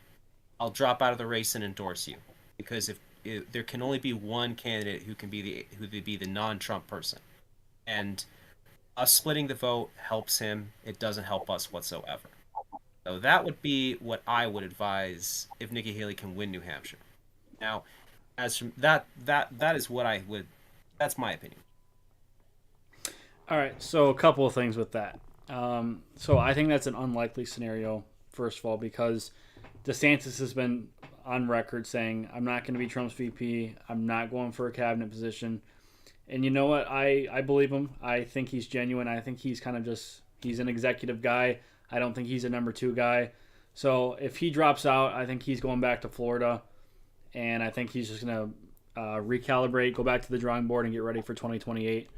I'll drop out of the race and endorse you. Because if there can only be one candidate who can be the non-Trump person. And us splitting the vote helps him. It doesn't help us whatsoever. So that would be what I would advise if Nikki Haley can win New Hampshire. Now, as from that is what I would. That's my opinion. All right, so a couple of things with that. So I think that's an unlikely scenario, first of all, because DeSantis has been on record saying, I'm not going to be Trump's VP. I'm not going for a cabinet position. And you know what? I believe him. I think he's genuine. I think he's kind of he's an executive guy. I don't think he's a number two guy. So if he drops out, I think he's going back to Florida. And I think he's just going to recalibrate, go back to the drawing board, and get ready for 2028.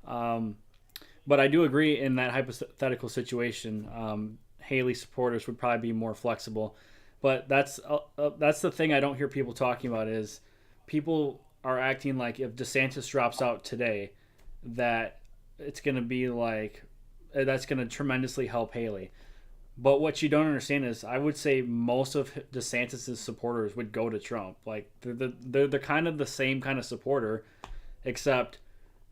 But I do agree in that hypothetical situation, Haley supporters would probably be more flexible. But that's the thing I don't hear people talking about is people are acting like if DeSantis drops out today, that it's going to be like that's going to tremendously help Haley. But what you don't understand is I would say most of DeSantis' supporters would go to Trump. Like they're kind of the same kind of supporter, except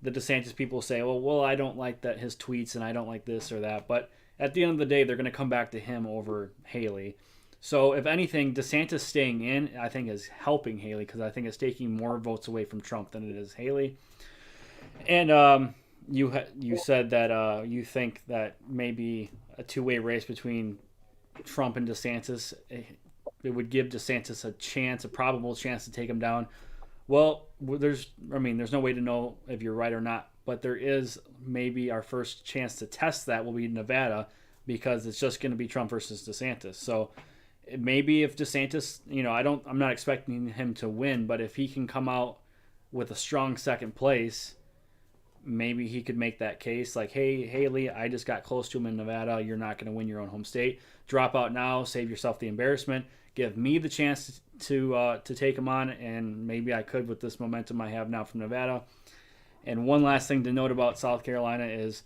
the DeSantis people say, well, I don't like that his tweets and I don't like this or that. But at the end of the day, they're going to come back to him over Haley. So if anything, DeSantis staying in, I think, is helping Haley because I think it's taking more votes away from Trump than it is Haley. And you said that you think that maybe a two-way race between Trump and DeSantis, it would give DeSantis a probable chance to take him down. Well, there's no way to know if you're right or not, but there is maybe our first chance to test that will be Nevada because it's just going to be Trump versus DeSantis. So maybe if DeSantis, I'm not expecting him to win, but if he can come out with a strong second place, maybe he could make that case like, hey, Haley, I just got close to him in Nevada. You're not going to win your own home state. Drop out now. Save yourself the embarrassment. Give me the chance to take him on, and maybe I could with this momentum I have now from Nevada. And one last thing to note about South Carolina is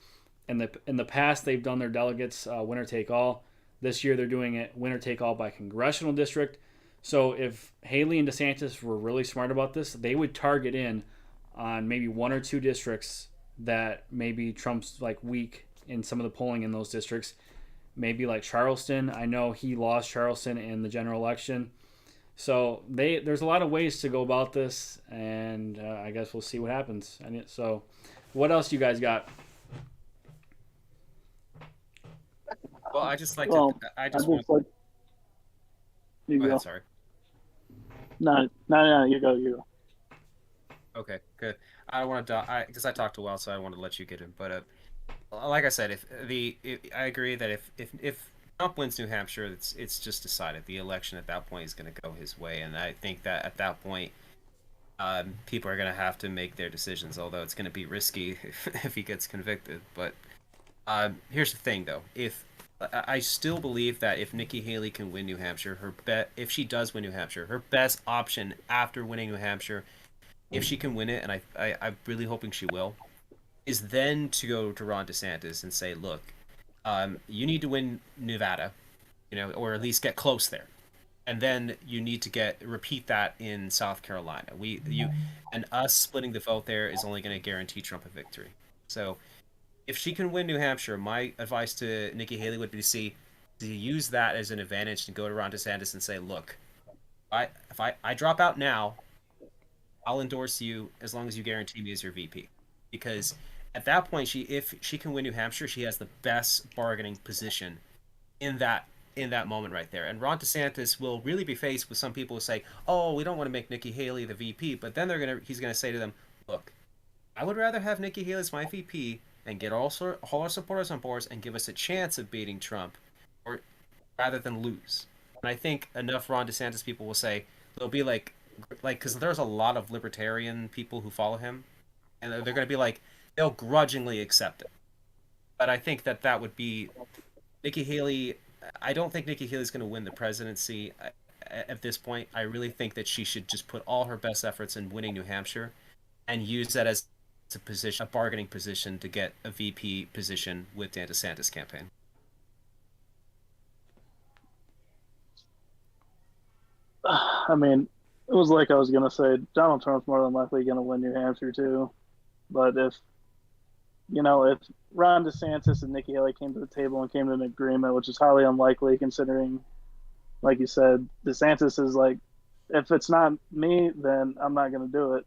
in the past they've done their delegates winner take all. This year they're doing it winner take all by congressional district. So if Haley and DeSantis were really smart about this, they would target in on maybe one or two districts that maybe Trump's like weak in some of the polling in those districts. Maybe like Charleston. I know he lost Charleston in the general election. So there's a lot of ways to go about this, and I guess we'll see what happens. And so, what else you guys got? Well, I just like Well, to. I just want. like, you Go go. ahead, sorry. No, you go, you go. Okay, good. I don't want to, because I talked a while, so I wanted to let you get in. But like I said, I agree that if Trump wins New Hampshire, it's just decided. The election at that point is going to go his way, and I think that at that point, people are going to have to make their decisions. Although it's going to be risky if he gets convicted. But here's the thing, though: I still believe that if Nikki Haley can win New Hampshire, if she does win New Hampshire, her best option after winning New Hampshire, if she can win it, and I'm really hoping she will, is then to go to Ron DeSantis and say, look, you need to win Nevada, or at least get close there, and then you need to repeat that in South Carolina. And us splitting the vote there is only going to guarantee Trump a victory. So if she can win New Hampshire, my advice to Nikki Haley would be to use that as an advantage to go to Ron DeSantis and say, look, if I drop out now, I'll endorse you as long as you guarantee me as your VP. Because at that point, if she can win New Hampshire, she has the best bargaining position in that moment right there. And Ron DeSantis will really be faced with some people who say, oh, we don't want to make Nikki Haley the VP. But then he's going to say to them, look, I would rather have Nikki Haley as my VP and get all our supporters on board and give us a chance of beating Trump, rather than lose. And I think enough Ron DeSantis people will say, they'll be like, because there's a lot of libertarian people who follow him, and they're going to be like, they'll grudgingly accept it. But I think that would be Nikki Haley. I don't think Nikki Haley's going to win the presidency at this point. I really think that she should just put all her best efforts in winning New Hampshire and use that as a bargaining position to get a VP position with Dan DeSantis' campaign. I mean, it was like I was going to say, Donald Trump's more than likely going to win New Hampshire too. But if Ron DeSantis and Nikki Haley came to the table and came to an agreement, which is highly unlikely considering, like you said, DeSantis is like, if it's not me, then I'm not going to do it.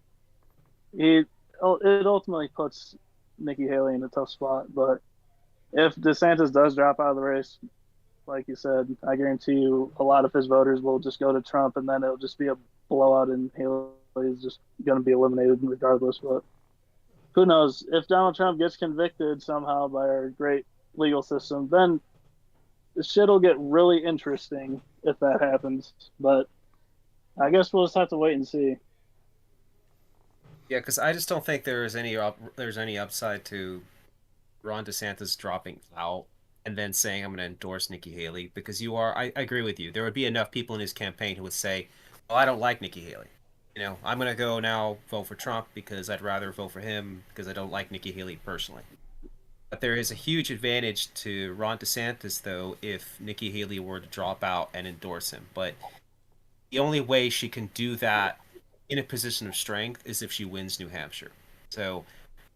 It ultimately puts Nikki Haley in a tough spot. But if DeSantis does drop out of the race, like you said, I guarantee you a lot of his voters will just go to Trump, and then it'll just be a blowout, and Haley is just going to be eliminated regardless. But who knows? If Donald Trump gets convicted somehow by our great legal system, then the shit will get really interesting if that happens. But I guess we'll just have to wait and see. Yeah, because I just don't think there's any upside to Ron DeSantis dropping out and then saying I'm going to endorse Nikki Haley, because I agree with you. There would be enough people in his campaign who would say, well, I don't like Nikki Haley. I'm going to go now vote for Trump because I'd rather vote for him because I don't like Nikki Haley personally. But there is a huge advantage to Ron DeSantis, though, if Nikki Haley were to drop out and endorse him. But the only way she can do that in a position of strength is if she wins New Hampshire. So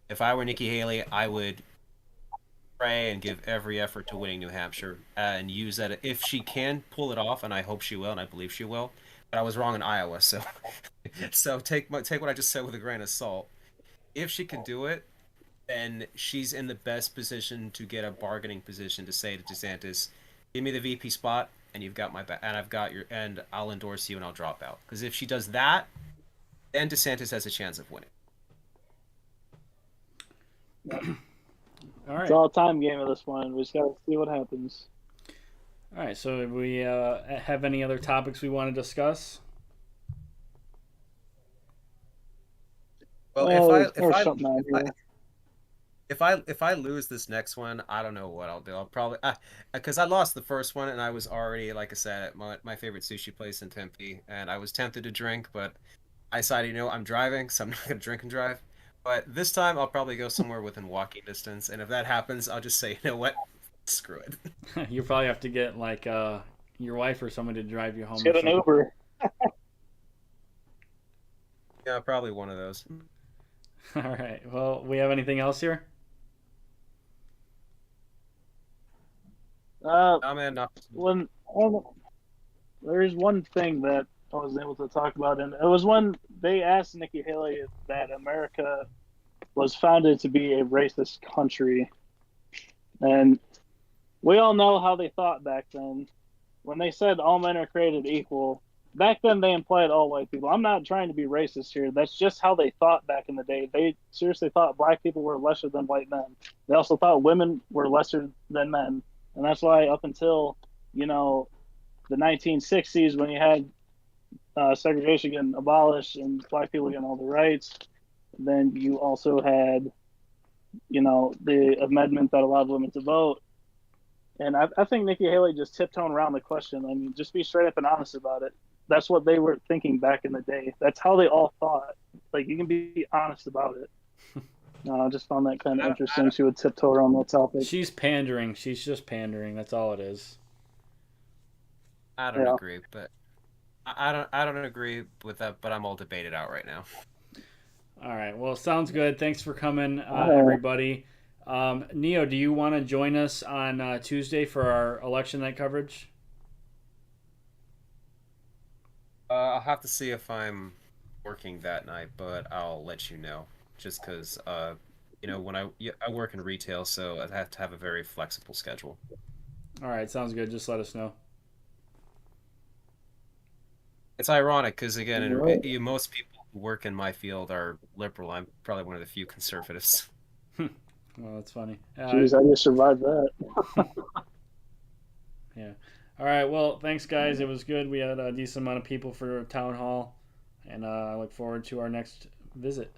if I were Nikki Haley, I would pray and give every effort to winning New Hampshire and use that if she can pull it off, and I hope she will, and I believe she will. But I was wrong in Iowa, so take what I just said with a grain of salt. If she can do it, then she's in the best position to get a bargaining position to say to DeSantis, "Give me the VP spot, and you've got my back, and and I'll endorse you, and I'll drop out." Because if she does that, then DeSantis has a chance of winning. All right. It's all a time game at this point. We just got to see what happens. All right. So, do we have any other topics we want to discuss? Well, if I lose this next one, I don't know what I'll do. I'll probably because I lost the first one, and I was already, like I said, at my favorite sushi place in Tempe, and I was tempted to drink, but I decided, I'm driving, so I'm not gonna drink and drive. But this time, I'll probably go somewhere within walking distance, and if that happens, I'll just say, you know what, Screw it. You probably have to get like your wife or someone to drive you home. Let's get an Uber. Yeah, probably one of those. All right. Well, we have anything else here? There's one thing that I was able to talk about, and it was when they asked Nikki Haley that America was founded to be a racist country, and we all know how they thought back then. When they said all men are created equal, back then they implied all white people. I'm not trying to be racist here. That's just how they thought back in the day. They seriously thought black people were lesser than white men. They also thought women were lesser than men. And that's why up until, the 1960s, when you had segregation getting abolished and black people getting all the rights, then you also had, the amendment that allowed women to vote. And I think Nikki Haley just tiptoeing around the question. I mean, just be straight up and honest about it. That's what they were thinking back in the day. That's how they all thought. Like, you can be honest about it. I just found that kind of interesting. She would tiptoe around that topic. She's pandering. She's just pandering. That's all it is. I don't agree, but I don't agree with that. But I'm all debated out right now. All right. Well, sounds good. Thanks for coming, everybody. Neo, do you want to join us on Tuesday for our election night coverage? I'll have to see if I'm working that night, but I'll let you know. Just because, when I work in retail, so I have to have a very flexible schedule. All right, sounds good. Just let us know. It's ironic because, again, most people who work in my field are liberal. I'm probably one of the few conservatives. Well, that's funny. Jeez, how do you survive that? Yeah. All right. Well, thanks, guys. It was good. We had a decent amount of people for town hall, and I look forward to our next visit.